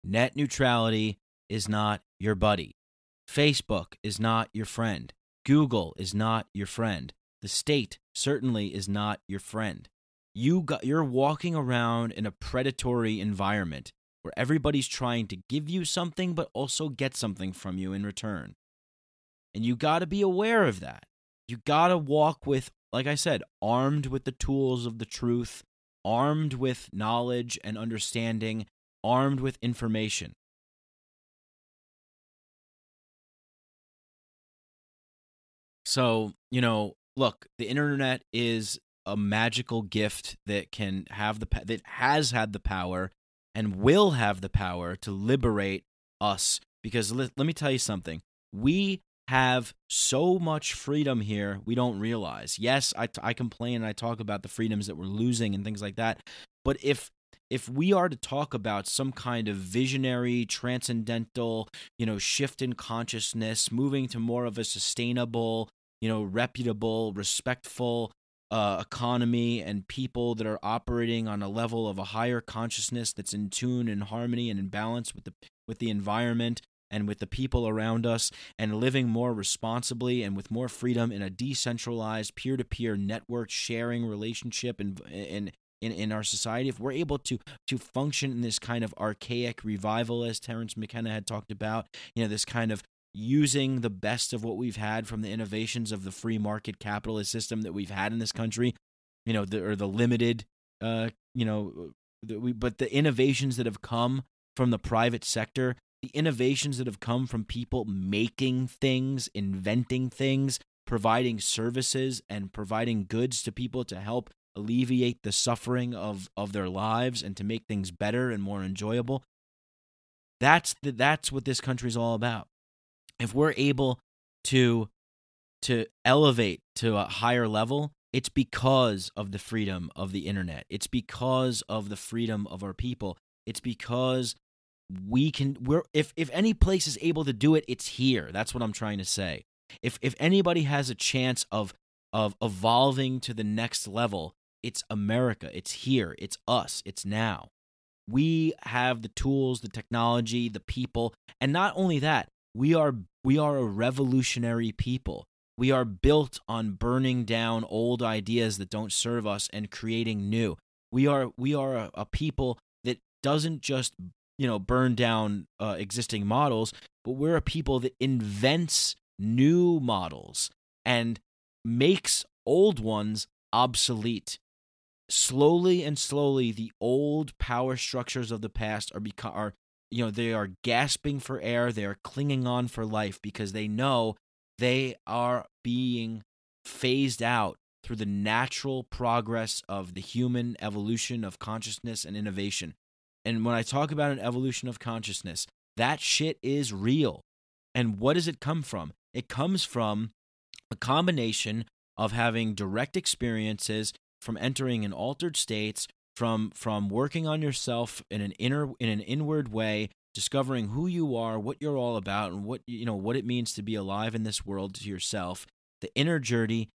Net neutrality is not your buddy. Facebook is not your friend. Google is not your friend. The state certainly is not your friend. You're walking around in a predatory environment where everybody's trying to give you something but also get something from you in return. And you got to be aware of that. You got to walk with, like I said, armed with the tools of the truth, armed with knowledge and understanding, armed with information. So, look, the internet is a magical gift that that has had the power and will have the power to liberate us. Because let me tell you something. We have so much freedom here we don't realize. Yes, I complain and I talk about the freedoms that we're losing and things like that. But if we are to talk about some kind of visionary, transcendental, shift in consciousness, moving to more of a sustainable, reputable, respectful economy and people that are operating on a level of a higher consciousness that's in tune and harmony and in balance with the environment and with the people around us, and living more responsibly and with more freedom in a decentralized peer-to-peer network sharing relationship in our society, if we're able to function in this kind of archaic revival, as Terence McKenna had talked about, this kind of using the best of what we've had from the innovations of the free market capitalist system that we've had in this country, the limited, but the innovations that have come from the private sector, the innovations that have come from people making things, inventing things, providing services and providing goods to people to help alleviate the suffering of their lives and to make things better and more enjoyable. That's what this country's all about. If we're able to elevate to a higher level, it's because of the freedom of the internet. It's because of the freedom of our people. It's because if any place is able to do it, it's here. That's what I'm trying to say. If anybody has a chance of evolving to the next level, it's America. It's here. It's us. It's now. We have the tools, the technology, the people, and not only that, we are a revolutionary people. We are built on burning down old ideas that don't serve us and creating new. We are a people that doesn't just burn down existing models, but we're a people that invents new models and makes old ones obsolete. Slowly and slowly, the old power structures of the past they are gasping for air. They are clinging on for life because they know they are being phased out through the natural progress of the human evolution of consciousness and innovation. And when I talk about an evolution of consciousness, that shit is real. And what does it come from? It comes from a combination of having direct experiences, from entering in altered states, from working on yourself in an inward way, discovering who you are, what you're all about, and what it means to be alive in this world to yourself, the inner journey,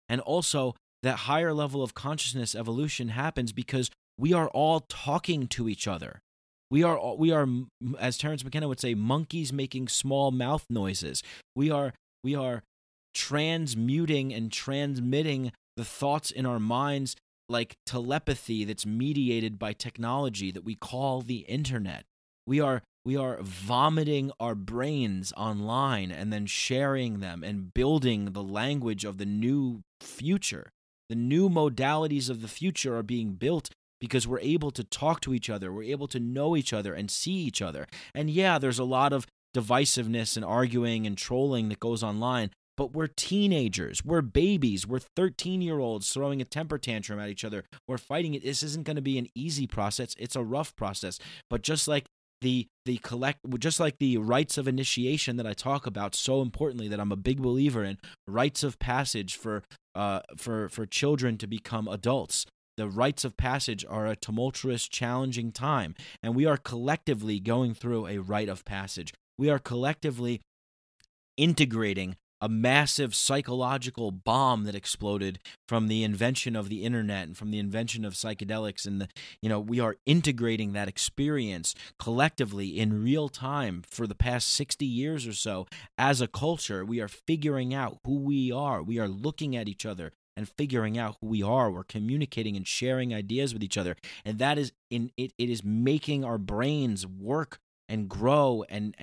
and also that higher level of consciousness evolution happens because we are all talking to each other. We are, as Terence McKenna would say, monkeys making small mouth noises. We are transmuting and transmitting the thoughts in our minds like telepathy that's mediated by technology that we call the internet. We are vomiting our brains online and then sharing them and building the language of the new future. The new modalities of the future are being built because we're able to talk to each other. We're able to know each other and see each other. And yeah, there's a lot of divisiveness and arguing and trolling that goes online, but we're teenagers. We're babies. We're 13-year-olds throwing a temper tantrum at each other. We're fighting it. This isn't going to be an easy process. It's a rough process. But just like the rites of initiation that I talk about so importantly, that I'm a big believer in, rites of passage for children to become adults. The rites of passage are a tumultuous, challenging time, and we are collectively going through a rite of passage. We are collectively integrating a massive psychological bomb that exploded from the invention of the internet and from the invention of psychedelics, and we are integrating that experience collectively in real time for the past 60 years or so. As a culture, we are figuring out who we are. We are looking at each other and figuring out who we are. We're communicating and sharing ideas with each other, and that is it is making our brains work and grow, and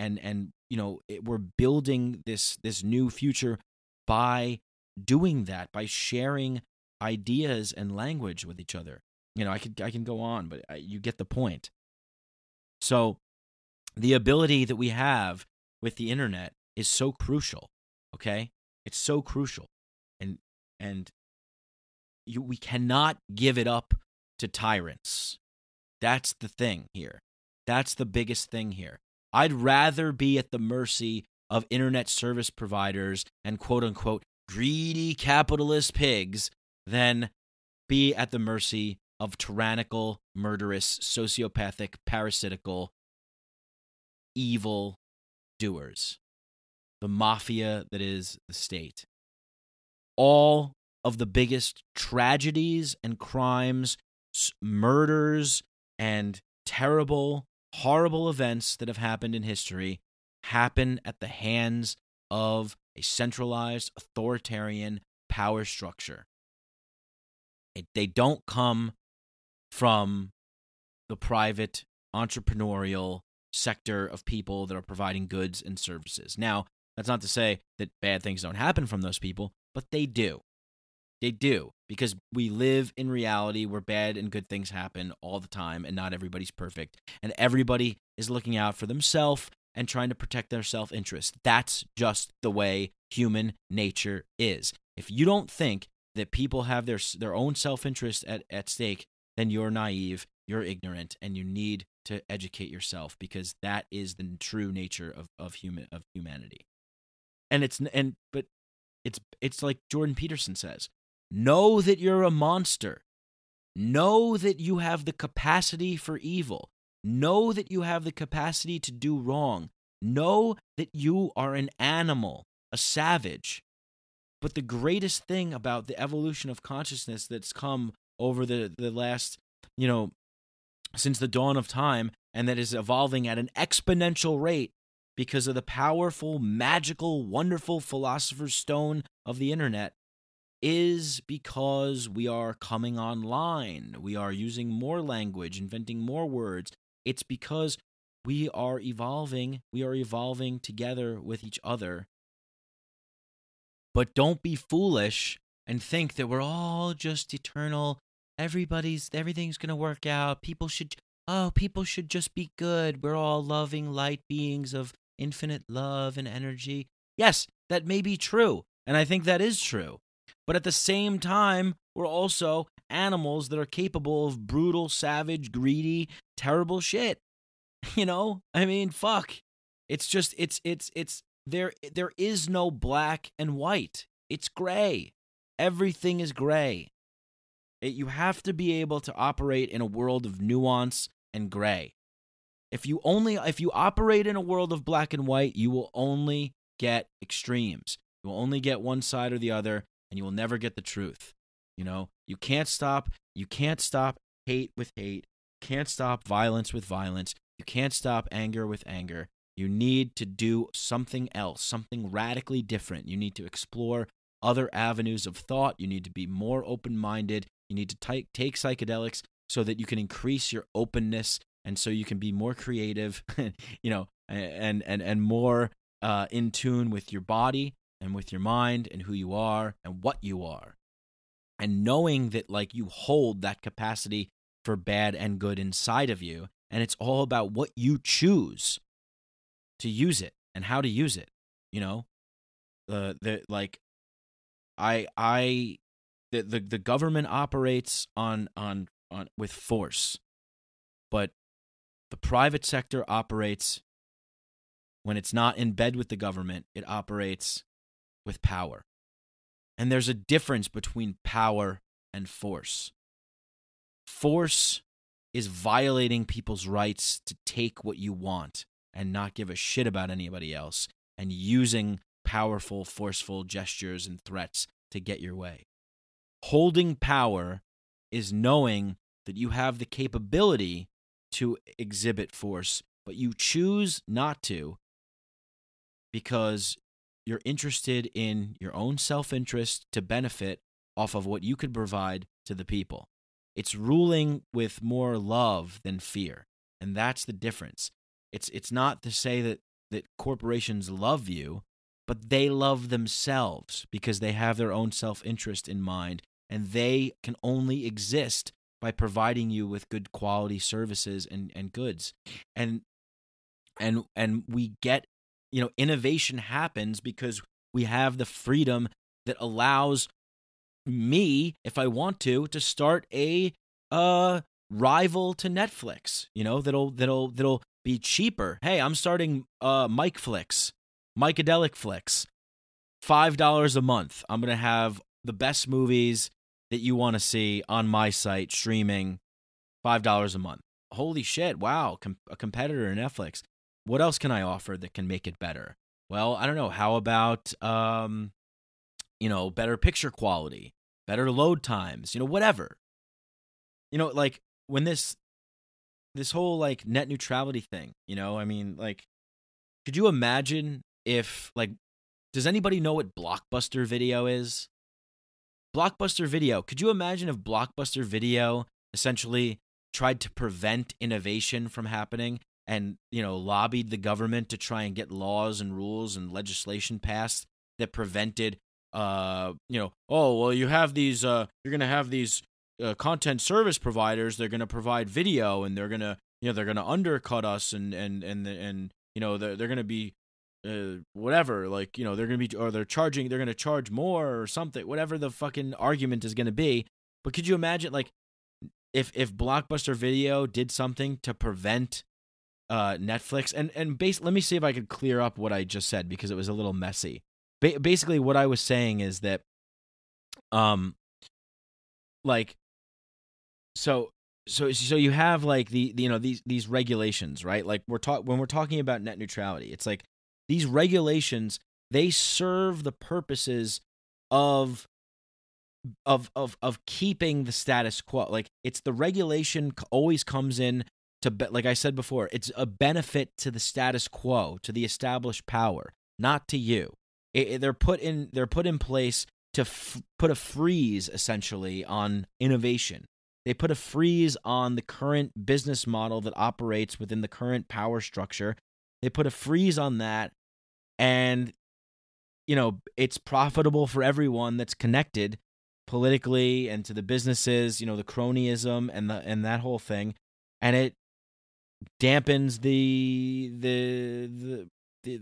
we're building this new future by doing that, by sharing ideas and language with each other. I can go on, but you get the point. So the ability that we have with the internet is so crucial. Okay, it's so crucial, and we cannot give it up to tyrants. That's the thing here. That's the biggest thing here. I'd rather be at the mercy of internet service providers and quote-unquote greedy capitalist pigs than be at the mercy of tyrannical, murderous, sociopathic, parasitical, evil doers. The mafia that is the state. All of the biggest tragedies and crimes, murders, and terrible, horrible events that have happened in history happen at the hands of a centralized, authoritarian power structure. They don't come from the private, entrepreneurial sector of people that are providing goods and services. Now, that's not to say that bad things don't happen from those people, but they do. They do, because we live in reality where bad and good things happen all the time, and not everybody's perfect, and everybody is looking out for themselves and trying to protect their self-interest. That's just the way human nature is. If you don't think that people have their own self-interest at stake, then you're naive, you're ignorant, and you need to educate yourself, because that is the true nature of humanity. But it's like Jordan Peterson says, know that you're a monster. Know that you have the capacity for evil. Know that you have the capacity to do wrong. Know that you are an animal, a savage. But the greatest thing about the evolution of consciousness that's come over the last, since the dawn of time, and that is evolving at an exponential rate because of the powerful, magical, wonderful philosopher's stone of the internet, is because we are coming online. We are using more language, inventing more words. It's because we are evolving. We are evolving together with each other. But don't be foolish and think that we're all just eternal. Everything's going to work out. People should just be good. We're all loving light beings of infinite love and energy. Yes, that may be true, and I think that is true. But at the same time, we're also animals that are capable of brutal, savage, greedy, terrible shit. Fuck. It's just there is no black and white. It's gray. Everything is gray. You have to be able to operate in a world of nuance and gray. If you operate in a world of black and white, you will only get extremes. You will only get one side or the other, and you will never get the truth. You can't stop hate with hate. You can't stop violence with violence. You can't stop anger with anger. You need to do something else, something radically different. You need to explore other avenues of thought. You need to be more open-minded. You need to take psychedelics so that you can increase your openness, and so you can be more creative, and more in tune with your body and with your mind and who you are and what you are. And knowing that, you hold that capacity for bad and good inside of you, and it's all about what you choose to use it and how to use it. The government operates on with force, but the private sector operates, when it's not in bed with the government, it operates with power. And there's a difference between power and force. Force is violating people's rights to take what you want and not give a shit about anybody else, and using powerful, forceful gestures and threats to get your way. Holding power is knowing that you have the capability to exhibit force, but you choose not to because you're interested in your own self-interest to benefit off of what you could provide to the people. It's ruling with more love than fear, and that's the difference. It's not to say that corporations love you, but they love themselves because they have their own self-interest in mind, and they can only exist by providing you with good quality services and goods. And we get, innovation happens because we have the freedom that allows me, if I want to start a rival to Netflix, that'll be cheaper. Hey, I'm starting Micadelic Flix, $5 a month. I'm going to have the best movies that you want to see on my site streaming, $5 a month. Holy shit, wow, a competitor to Netflix. What else can I offer that can make it better? Well, I don't know. How about, better picture quality, better load times, whatever. Like when this whole like net neutrality thing, I mean, like, could you imagine if, like, does anybody know what Blockbuster Video is? Blockbuster Video. Could you imagine if Blockbuster Video essentially tried to prevent innovation from happening and, lobbied the government to try and get laws and rules and legislation passed that prevented, oh, well, you have these, you're going to have these content service providers. They're going to provide video, and they're going to, they're going to undercut us, and they're going to be whatever, like, they're going to be, or they're going to charge more or something, whatever the fucking argument is going to be. But could you imagine, like, if Blockbuster Video did something to prevent Netflix, and let me see if I could clear up what I just said, because it was a little messy. Basically, what I was saying is that, like, so you have like these regulations, right? Like when we're talking about net neutrality, it's like these regulations, they serve the purposes of keeping the status quo. Like, it's the regulation always comes in to, like I said before, it's a benefit to the status quo, to the established power, not to you. They're put in place to put a freeze essentially on innovation. They put a freeze on the current business model that operates within the current power structure. They put a freeze on that, and it's profitable for everyone that's connected politically and to the businesses, the cronyism and that whole thing, and it dampens the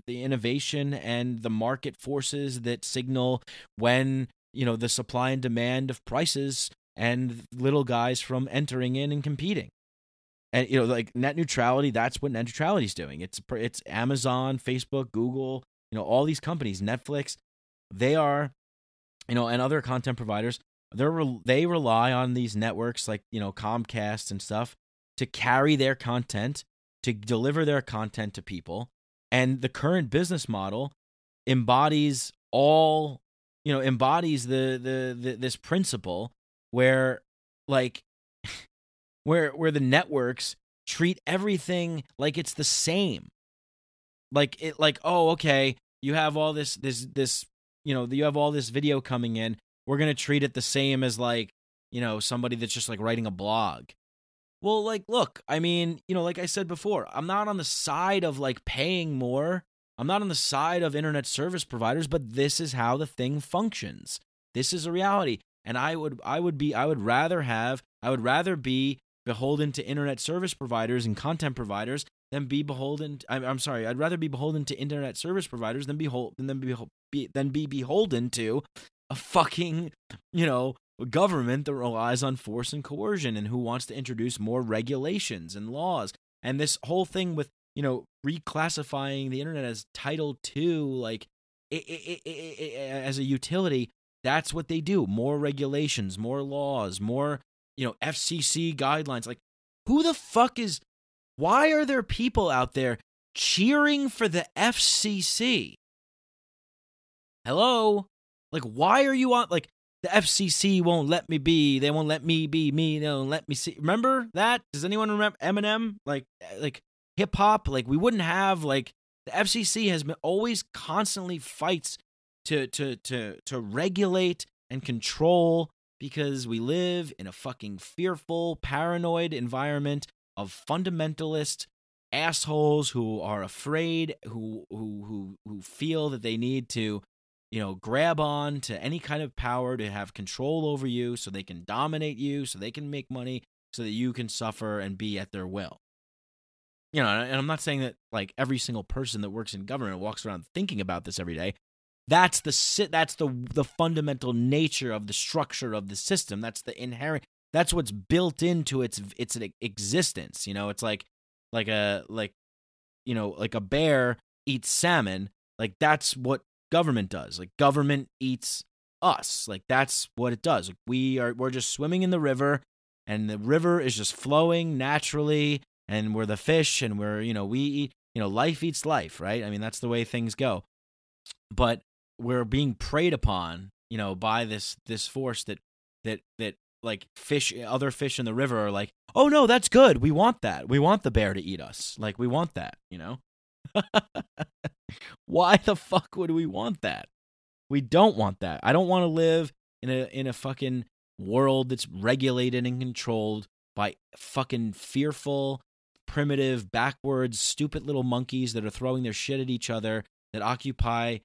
innovation and the market forces that signal when, the supply and demand of prices and little guys from entering in and competing. And, like net neutrality, that's what net neutrality is doing. It's Amazon, Facebook, Google, all these companies, Netflix, they are, and other content providers, they rely on these networks like, Comcast and stuff to carry their content, to deliver their content to people. And the current business model embodies this principle where, like, where the networks treat everything like it's the same. Like, oh, okay, you have all this you have all this video coming in. We're going to treat it the same as, like, somebody that's just like writing a blog. Well, like, look, I mean, like I said before, I'm not on the side of like paying more. I'm not on the side of internet service providers, but this is how the thing functions. This is a reality. And I would rather be beholden to internet service providers and content providers than be beholden. I'd rather be beholden to internet service providers than be beholden to a fucking, government that relies on force and coercion and who wants to introduce more regulations and laws. And this whole thing with, reclassifying the internet as Title II, like, as a utility, that's what they do. More regulations, more laws, more, FCC guidelines. Like, why are there people out there cheering for the FCC? Hello? Like, why are you on, like, the FCC won't let me be, they won't let me be me, they won't let me see. Remember that? Does anyone remember Eminem? Like hip hop? Like, we wouldn't have, like, the FCC has been always constantly fights to regulate and control, because we live in a fucking fearful, paranoid environment of fundamentalist assholes who are afraid, who feel that they need to, grab on to any kind of power to have control over you so they can dominate you, so they can make money, so that you can suffer and be at their will. And I'm not saying that, like, every single person that works in government walks around thinking about this every day. That's the fundamental nature of the structure of the system. That's the inherent. That's what's built into its existence. It's like a bear eats salmon. Like, that's what government does. Like, government eats us. Like, that's what it does. Like, we're just swimming in the river, and the river is just flowing naturally, and we're the fish, and we eat. Life eats life, right? I mean, that's the way things go. But we're being preyed upon, by this force that that like other fish in the river are like, oh no, that's good. We want that. We want the bear to eat us. Like, we want that, you know? Why the fuck would we want that? We don't want that. I don't want to live in a fucking world that's regulated and controlled by fucking fearful, primitive, backwards, stupid little monkeys that are throwing their shit at each other, that occupy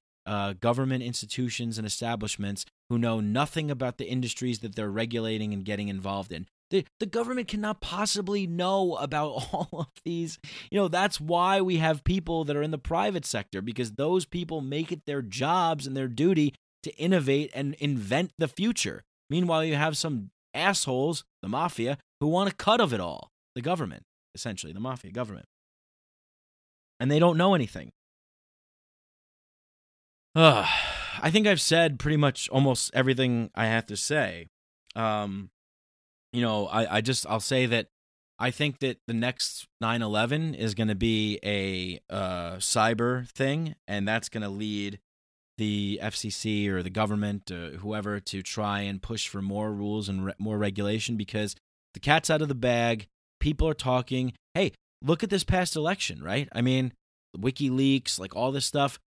government institutions and establishments, who know nothing about the industries that they're regulating and getting involved in. The government cannot possibly know about all of these. You know, that's why we have people that are in the private sector, because those people make it their jobs and their duty to innovate and invent the future. Meanwhile, you have some assholes, the mafia, who want a cut of it all. The government, essentially, the mafia government. And they don't know anything. I think I've said pretty much almost everything I have to say. You know, I'll say that I think that the next 9/11 is going to be a cyber thing, and that's going to lead the FCC or the government, whoever, to try and push for more rules and more regulation, because the cat's out of the bag. People are talking. Hey, look at this past election, right? I mean, WikiLeaks, like all this stuff.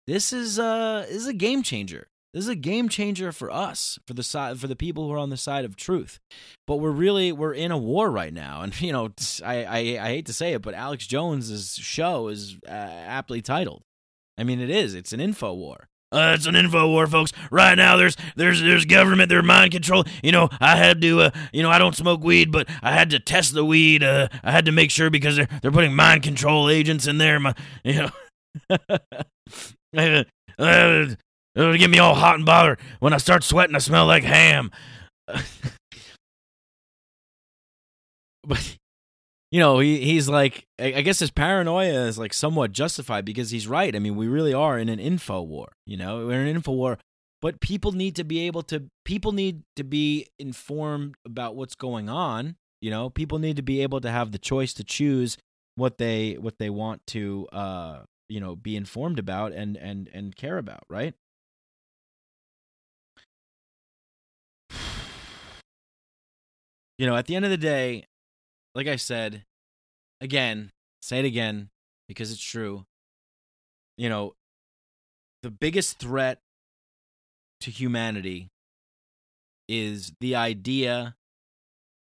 This is a game changer. This is a game changer for us, for the people who are on the side of truth. But we're in a war right now, and you know, I hate to say it, but Alex Jones's show is aptly titled. I mean, it is. It's an info war. It's an info war, folks. Right now, there's government, there's mind control. You know, I had to, I don't smoke weed, but I had to test the weed. I had to make sure, because they're putting mind control agents in there. It'll get me all hot and bothered. When I start sweating, I smell like ham. But, you know, he's like, I guess his paranoia is like somewhat justified, because he's right. I mean, we really are in an info war. You know, we're in an info war. But people need to be informed about what's going on. You know, people need to be able to have the choice to choose what they want to be informed about and care about, right? You know, at the end of the day, like I said, again, say it again, because it's true. You know, the biggest threat to humanity is the idea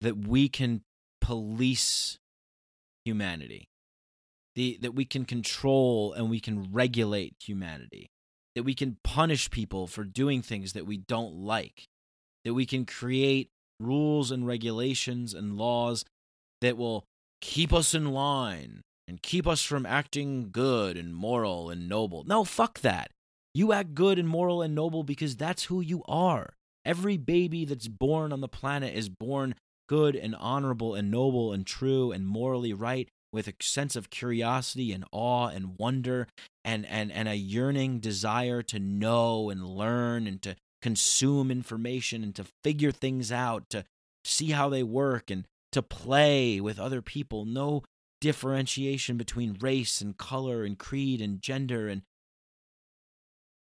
that we can police humanity. That we can control and we can regulate humanity, that we can punish people for doing things that we don't like, that we can create rules and regulations and laws that will keep us in line and keep us from acting good and moral and noble. No, fuck that. You act good and moral and noble because that's who you are. Every baby that's born on the planet is born good and honorable and noble and true and morally right, with a sense of curiosity and awe and wonder and a yearning desire to know and learn and to consume information and to figure things out, to see how they work and to play with other people. No differentiation between race and color and creed and gender. And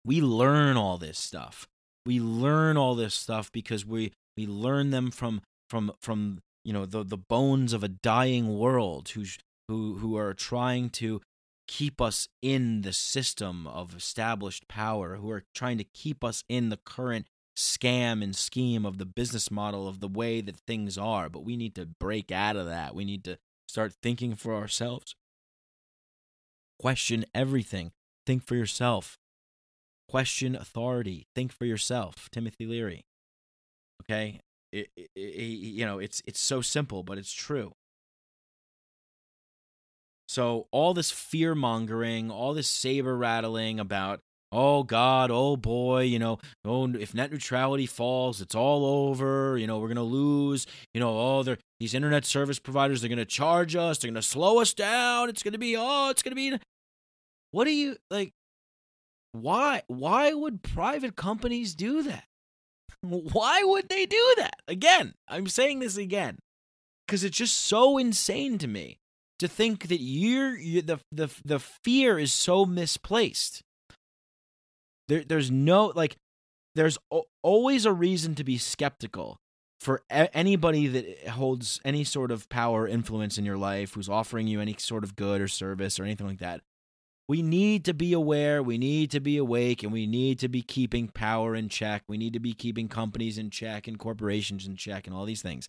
we learn all this stuff. We learn all this stuff because we learn them from you know, the bones of a dying world who are trying to keep us in the system of established power, who are trying to keep us in the current scam and scheme of the business model of the way that things are. But we need to break out of that. We need to start thinking for ourselves. Question everything. Think for yourself. Question authority. Think for yourself. Timothy Leary. Okay? It's so simple, but it's true. So all this fear-mongering, all this saber-rattling about, oh, God, oh, boy, if net neutrality falls, it's all over, we're going to lose, these internet service providers, they're going to charge us, they're going to slow us down, what do you, why would private companies do that? Why would they do that? Again, I'm saying this again, because it's just so insane to me. To think that the fear is so misplaced. There's always a reason to be skeptical. for anybody that holds any sort of power or influence in your life, who's offering you any sort of good or service or anything like that, we need to be aware, we need to be awake, and we need to be keeping power in check. We need to be keeping companies in check and corporations in check and all these things.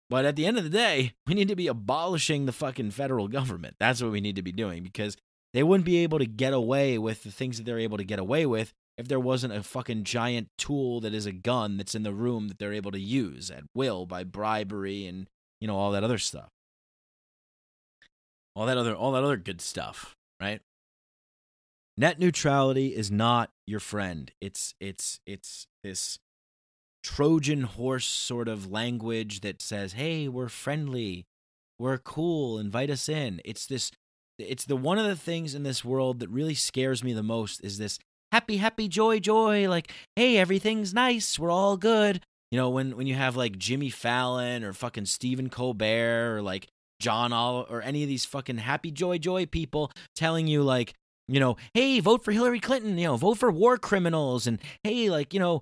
But at the end of the day, we need to be abolishing the fucking federal government. That's what we need to be doing, because they wouldn't be able to get away with the things that they're able to get away with if there wasn't a fucking giant tool that is a gun that's in the room that they're able to use at will by bribery and, you know, all that other stuff. All that other good stuff, right? Net neutrality is not your friend. It's this Trojan horse sort of language that says, "Hey, we're friendly, we're cool, invite us in." It's the one of the things in this world that really scares me the most is this happy, happy, joy, joy, like, hey, everything's nice, we're all good. You know, when you have like Jimmy Fallon or fucking Stephen Colbert or like John Oliver or any of these fucking happy, joy, joy people telling you like, you know, hey, vote for Hillary Clinton, you know, vote for war criminals, and hey, like, you know,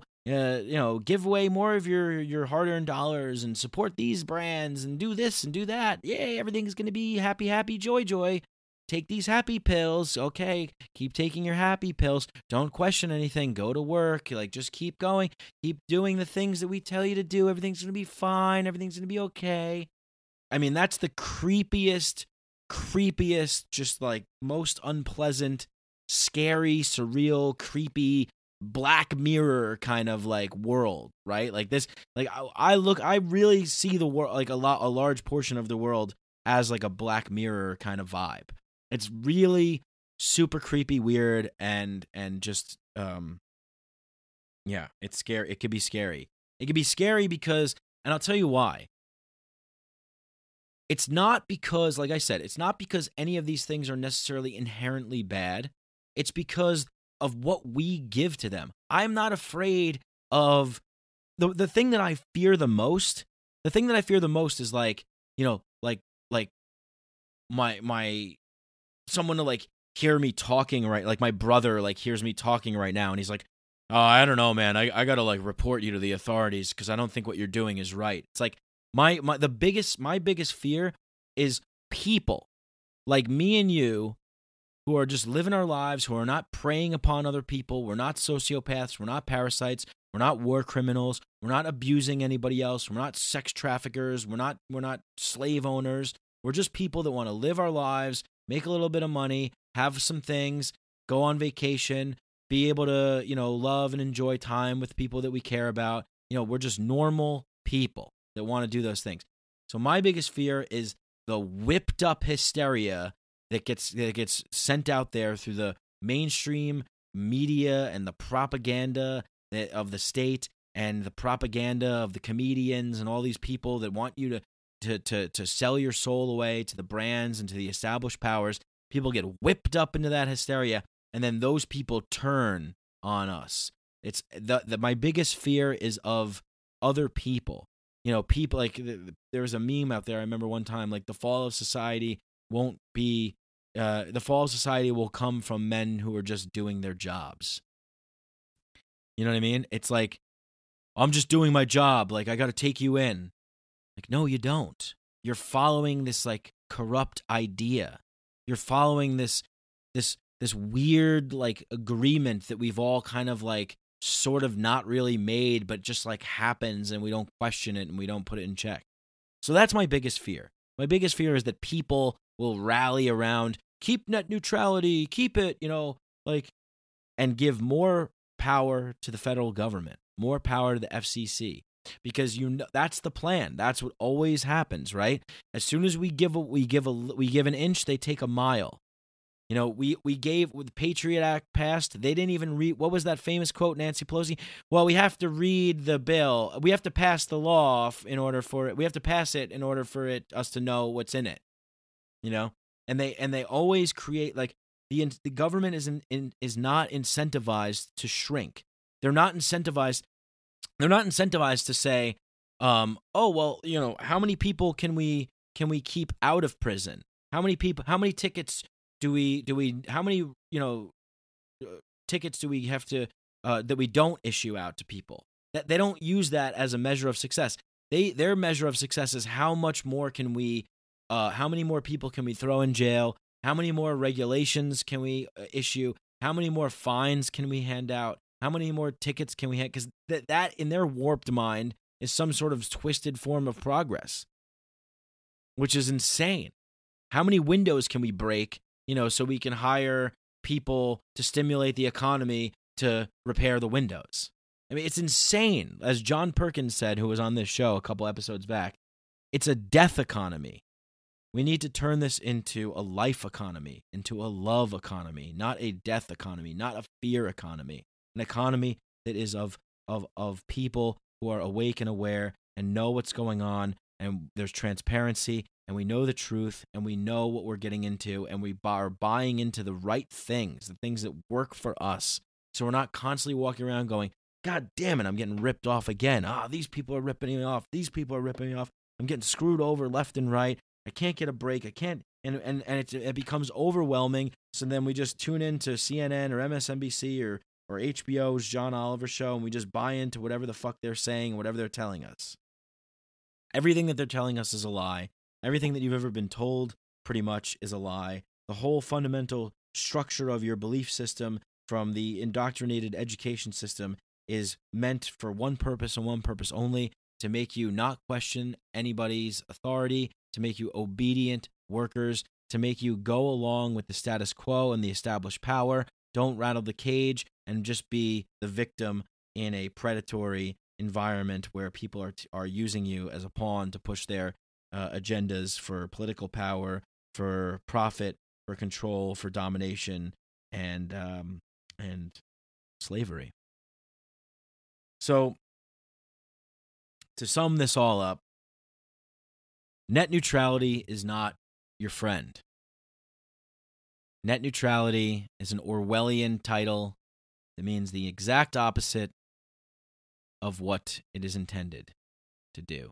give away more of your hard-earned dollars and support these brands and do this and do that. Yay, everything's going to be happy, happy, joy, joy. Take these happy pills. Okay, keep taking your happy pills. Don't question anything. Go to work. Like, just keep going. Keep doing the things that we tell you to do. Everything's going to be fine. Everything's going to be okay. I mean, that's the creepiest, just like most unpleasant, scary, surreal, creepy, Black Mirror kind of like world, right? Like this, like I really see the world, like a large portion of the world as like a Black Mirror kind of vibe. It's really super creepy, weird, and just yeah, it's scary. It could be scary. It could be scary because, and I'll tell you why. It's not because, like I said, it's not because any of these things are necessarily inherently bad. It's because of what we give to them. I'm not afraid of the thing that I fear the most. The thing that I fear the most is like, you know, like my someone to like hear me talking, right? Like my brother like hears me talking right now and he's like, "Oh, I don't know, man. I got to like report you to the authorities because I don't think what you're doing is right." It's like my biggest fear is people like me and you who are just living our lives, who are not preying upon other people. We're not sociopaths. We're not parasites. We're not war criminals. We're not abusing anybody else. We're not sex traffickers. We're not slave owners. We're just people that want to live our lives, make a little bit of money, have some things, go on vacation, be able to, you know, love and enjoy time with people that we care about. You know, we're just normal people that want to do those things. So my biggest fear is the whipped up hysteria that gets sent out there through the mainstream media and the propaganda of the state and the propaganda of the comedians and all these people that want you to sell your soul away to the brands and to the established powers. People get whipped up into that hysteria, and then those people turn on us. It's my biggest fear is of other people. You know, people like there was a meme out there. I remember one time, like the fall of society will come from men who are just doing their jobs. You know what I mean? It's like, I'm just doing my job. Like, I got to take you in. Like, no, you don't. You're following this like corrupt idea. You're following this weird like agreement that we've all kind of like sort of not really made, but just like happens, and we don't question it and we don't put it in check. So that's my biggest fear. My biggest fear is that people will rally around, keep net neutrality, keep it, you know, like, and give more power to the federal government, more power to the FCC, because you know that's the plan. That's what always happens, right? As soon as we give an inch, they take a mile. You know, we gave, with the Patriot Act passed, they didn't even read, what was that famous quote, Nancy Pelosi? Well, we have to read the bill. We have to pass the law in order for it. We have to pass it in order for us to know what's in it. You know, and they always create like the government is not incentivized to shrink. They're not incentivized to say, oh well, you know, how many people can we keep out of prison? How many tickets do we how many, you know, tickets do we have to that we don't issue out to people? That they don't use that as a measure of success. Their measure of success is how much more can we, how many more people can we throw in jail? How many more regulations can we issue? How many more fines can we hand out? How many more tickets can we have? Because that in their warped mind is some sort of twisted form of progress, which is insane. How many windows can we break, so we can hire people to stimulate the economy to repair the windows? I mean, it's insane. As John Perkins said, who was on this show a couple episodes back, it's a death economy. We need to turn this into a life economy, into a love economy, not a death economy, not a fear economy. An economy that is of people who are awake and aware and know what's going on, and there's transparency, and we know the truth, and we know what we're getting into, and we are buying into the right things, the things that work for us. So we're not constantly walking around going, God damn it, I'm getting ripped off again. These people are ripping me off. These people are ripping me off. I'm getting screwed over left and right. I can't get a break. I can't, and it becomes overwhelming. So then we just tune in to CNN or MSNBC or HBO's John Oliver show, and we just buy into whatever the fuck they're saying, whatever they're telling us. Everything that they're telling us is a lie. Everything that you've ever been told pretty much is a lie. The whole fundamental structure of your belief system from the indoctrinated education system is meant for one purpose and one purpose only, to make you not question anybody's authority, to make you obedient workers, to make you go along with the status quo and the established power. Don't rattle the cage and just be the victim in a predatory environment where people are using you as a pawn to push their agendas for political power, for profit, for control, for domination, and slavery. So, to sum this all up, net neutrality is not your friend. Net neutrality is an Orwellian title that means the exact opposite of what it is intended to do.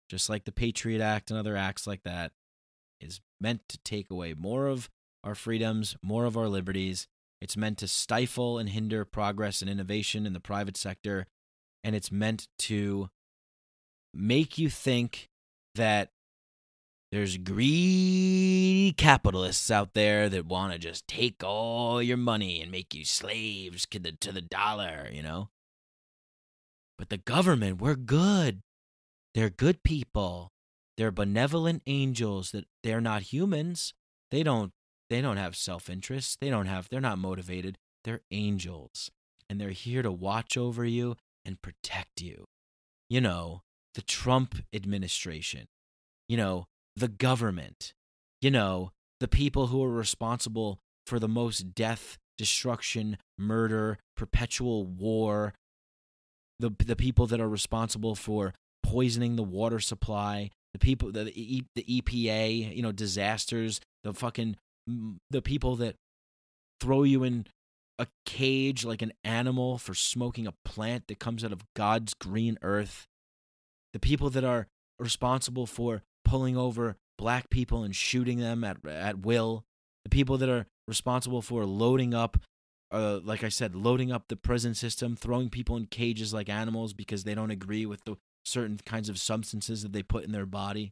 Just like the Patriot Act and other acts like that is meant to take away more of our freedoms, more of our liberties. It's meant to stifle and hinder progress and innovation in the private sector, and it's meant to make you think that there's greedy capitalists out there that want to just take all your money and make you slaves to the dollar, But the government, we're good. They're good people. They're benevolent angels. That they're not humans. They don't have self-interest. They're not motivated. They're angels. And they're here to watch over you and protect you. The Trump administration. The government. The people who are responsible for the most death, destruction, murder, perpetual war. The people that are responsible for poisoning the water supply. The people, the EPA, disasters. The people that throw you in a cage like an animal for smoking a plant that comes out of God's green earth. The people that are responsible for pulling over black people and shooting them at will. The people that are responsible for loading up, like I said, loading up the prison system, throwing people in cages like animals because they don't agree with the certain kinds of substances that they put in their body.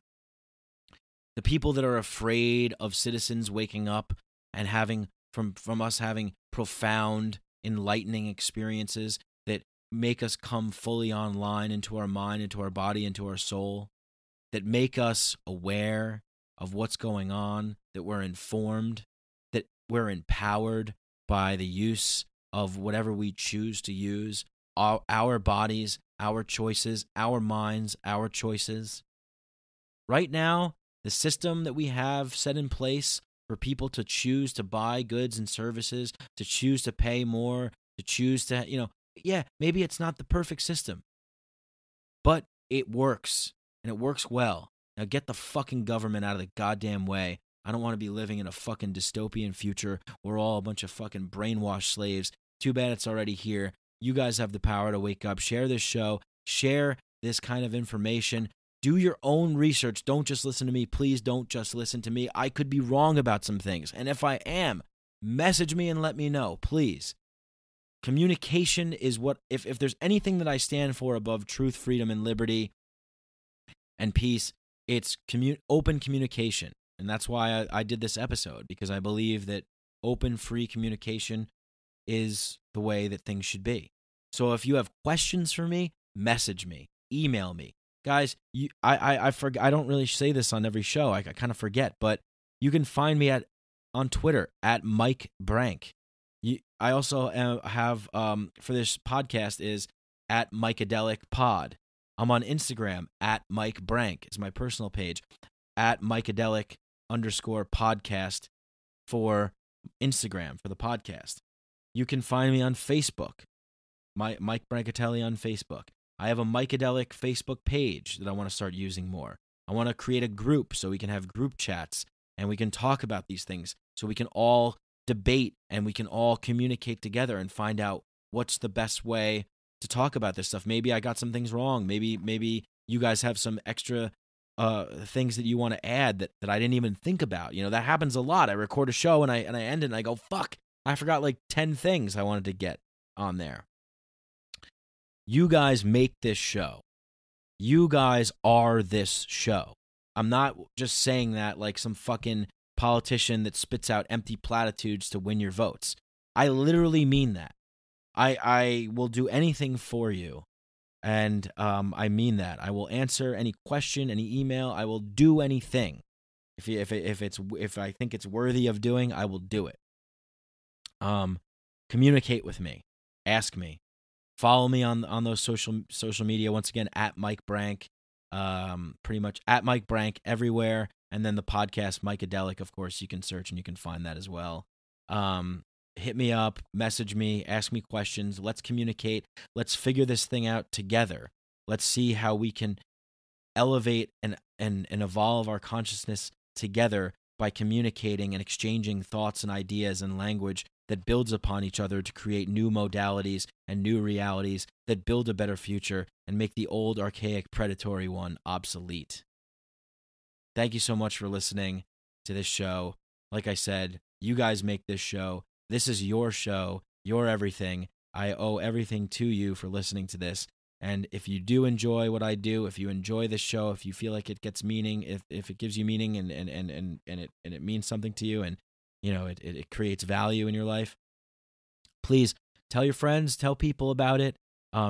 The people that are afraid of citizens waking up and having from us having profound, enlightening experiences that make us come fully online into our mind, into our body, into our soul, that make us aware of what's going on, that we're informed, that we're empowered by the use of whatever we choose to use, our bodies, our choices, our minds, our choices. Right now, the system that we have set in place for people to choose to buy goods and services, to choose to pay more, to choose to, maybe it's not the perfect system, but it works, and it works well. Now get the fucking government out of the goddamn way. I don't want to be living in a fucking dystopian future. We're all a bunch of fucking brainwashed slaves. Too bad it's already here. You guys have the power to wake up. Share this show. Share this kind of information. Do your own research. Don't just listen to me. Please don't just listen to me. I could be wrong about some things. And if I am, message me and let me know, please. Communication is what, if there's anything that I stand for above truth, freedom, and liberty and peace, it's open communication. And that's why I did this episode, because I believe that open, free communication is the way that things should be. So if you have questions for me, message me, email me. Guys, I don't really say this on every show. I kind of forget, but you can find me on Twitter at Mike Brank. I also have for this podcast is at Mikeadelic Pod. I'm on Instagram at Mike Brank. It's my personal page at Mikeadelic_podcast for Instagram for the podcast. You can find me on Facebook, Mike Brancatelli on Facebook. I have a Mikeadelic Facebook page that I want to start using more. I want to create a group so we can have group chats and we can talk about these things, so we can all debate and we can all communicate together and find out what's the best way to talk about this stuff. Maybe I got some things wrong. Maybe you guys have some extra things that you want to add that I didn't even think about. That happens a lot. I record a show and I end it and I go, fuck, I forgot like 10 things I wanted to get on there. You guys make this show. You guys are this show. I'm not just saying that like some fucking politician that spits out empty platitudes to win your votes. I literally mean that. I will do anything for you, and I mean that. I will answer any question, any email. I will do anything. If I think it's worthy of doing, I will do it. Communicate with me. Ask me. Follow me on those social media. Once again, at Mike Brank. Pretty much at Mike Brank everywhere. And then the podcast, Mikeadelic, of course, you can search and you can find that as well. Hit me up, message me, ask me questions. Let's communicate. Let's figure this thing out together. Let's see how we can elevate and evolve our consciousness together by communicating and exchanging thoughts and ideas and language that builds upon each other to create new modalities and new realities that build a better future and make the old, archaic, predatory one obsolete. Thank you so much for listening to this show. Like I said, you guys make this show. This is your show, your everything. I owe everything to you for listening to this. And if you do enjoy what I do, if you enjoy this show, if you feel like it gets meaning, if it gives you meaning and it means something to you, and it creates value in your life, please tell your friends, tell people about it,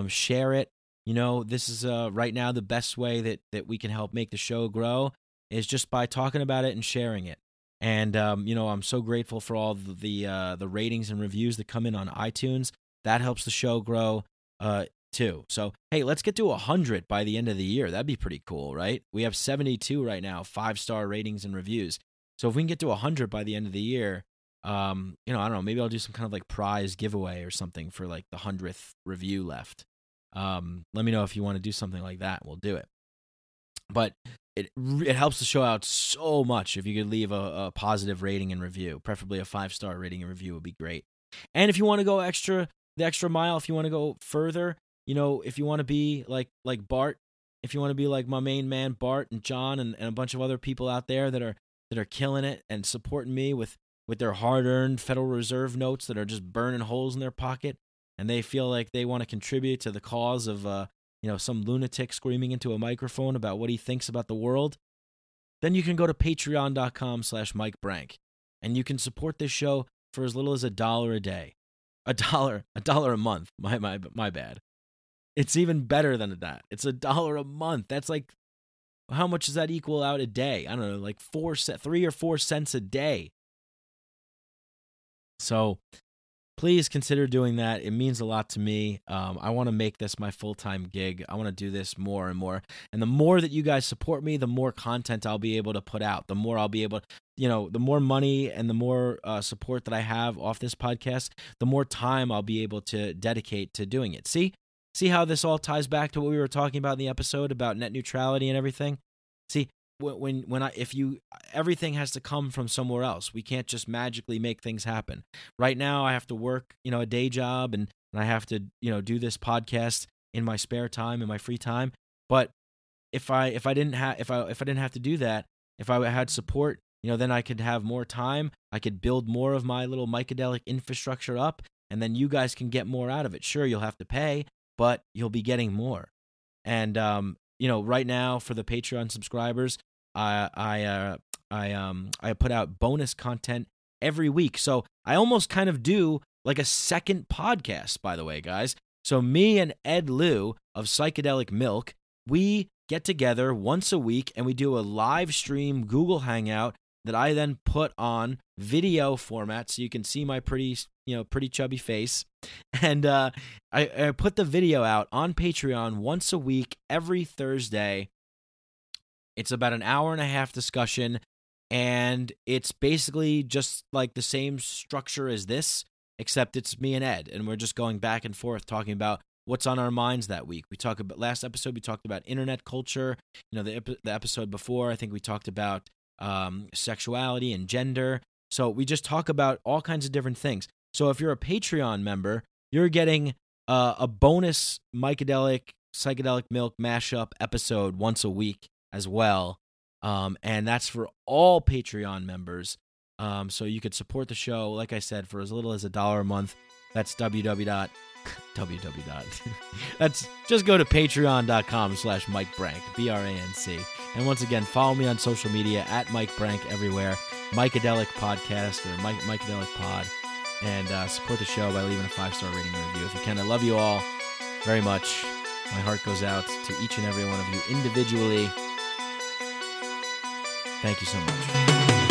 share it. This is right now the best way that we can help make the show grow is just by talking about it and sharing it. And I'm so grateful for all the ratings and reviews that come in on iTunes. That helps the show grow too. So hey, let's get to 100 by the end of the year. That'd be pretty cool, right? We have 72 right now, 5-star ratings and reviews. So if we can get to 100 by the end of the year, I don't know, maybe I'll do some kind of like prize giveaway or something for like the 100th review left. Let me know if you want to do something like that. We'll do it. But it helps the show out so much if you could leave a positive rating and review. Preferably a 5-star rating and review would be great. And if you want to go the extra mile, if you want to go further, if you want to be like Bart, if you want to be like my main man Bart and John and a bunch of other people out there that are killing it and supporting me with their hard-earned Federal Reserve notes that are just burning holes in their pocket, and they feel like they want to contribute to the cause of some lunatic screaming into a microphone about what he thinks about the world, then you can go to patreon.com/Mike Brank, and you can support this show for as little as $1 a day. $1 a month. My bad. It's even better than that. It's $1 a month. That's like, how much does that equal out a day? I don't know, like 3 or 4 cents a day. So please consider doing that. It means a lot to me. I want to make this my full-time gig. I want to do this more and more. And the more that you guys support me, the more content I'll be able to put out. The more I'll be able to, the more money and the more support that I have off this podcast, the more time I'll be able to dedicate to doing it. See how this all ties back to what we were talking about in the episode about net neutrality and everything? See, everything has to come from somewhere else. We can't just magically make things happen. Right now I have to work, a day job and I have to, do this podcast in my spare time, in my free time. But if I didn't have to do that, if I had support, then I could have more time. I could build more of my little Mikeadelic infrastructure up, and then you guys can get more out of it. Sure, you'll have to pay, but you'll be getting more. And right now for the Patreon subscribers, I put out bonus content every week. So I almost kind of do like a second podcast, by the way, guys. So me and Ed Liu of Psychedelic Milk, we get together once a week and we do a live stream Google Hangout that I then put on video format so you can see my pretty chubby face. And I put the video out on Patreon once a week, every Thursday. It's about an hour and a half discussion, and it's basically just like the same structure as this, except it's me and Ed, and we're just going back and forth talking about what's on our minds that week. We talked about last episode, we talked about internet culture. The episode before, I think we talked about sexuality and gender. So we just talk about all kinds of different things. So if you're a Patreon member, you're getting a bonus Psychedelic Milk mashup episode once a week as well. And that's for all Patreon members. So you could support the show, like I said, for as little as $1 a month. That's www. That's just go to patreon.com/Mike Brank, BRANC. And once again, follow me on social media at Mike Brank everywhere, Mikeadelic Podcast or Mikeadelic Pod, and support the show by leaving a 5-star rating and review if you can. I love you all very much. My heart goes out to each and every one of you individually. Thank you so much.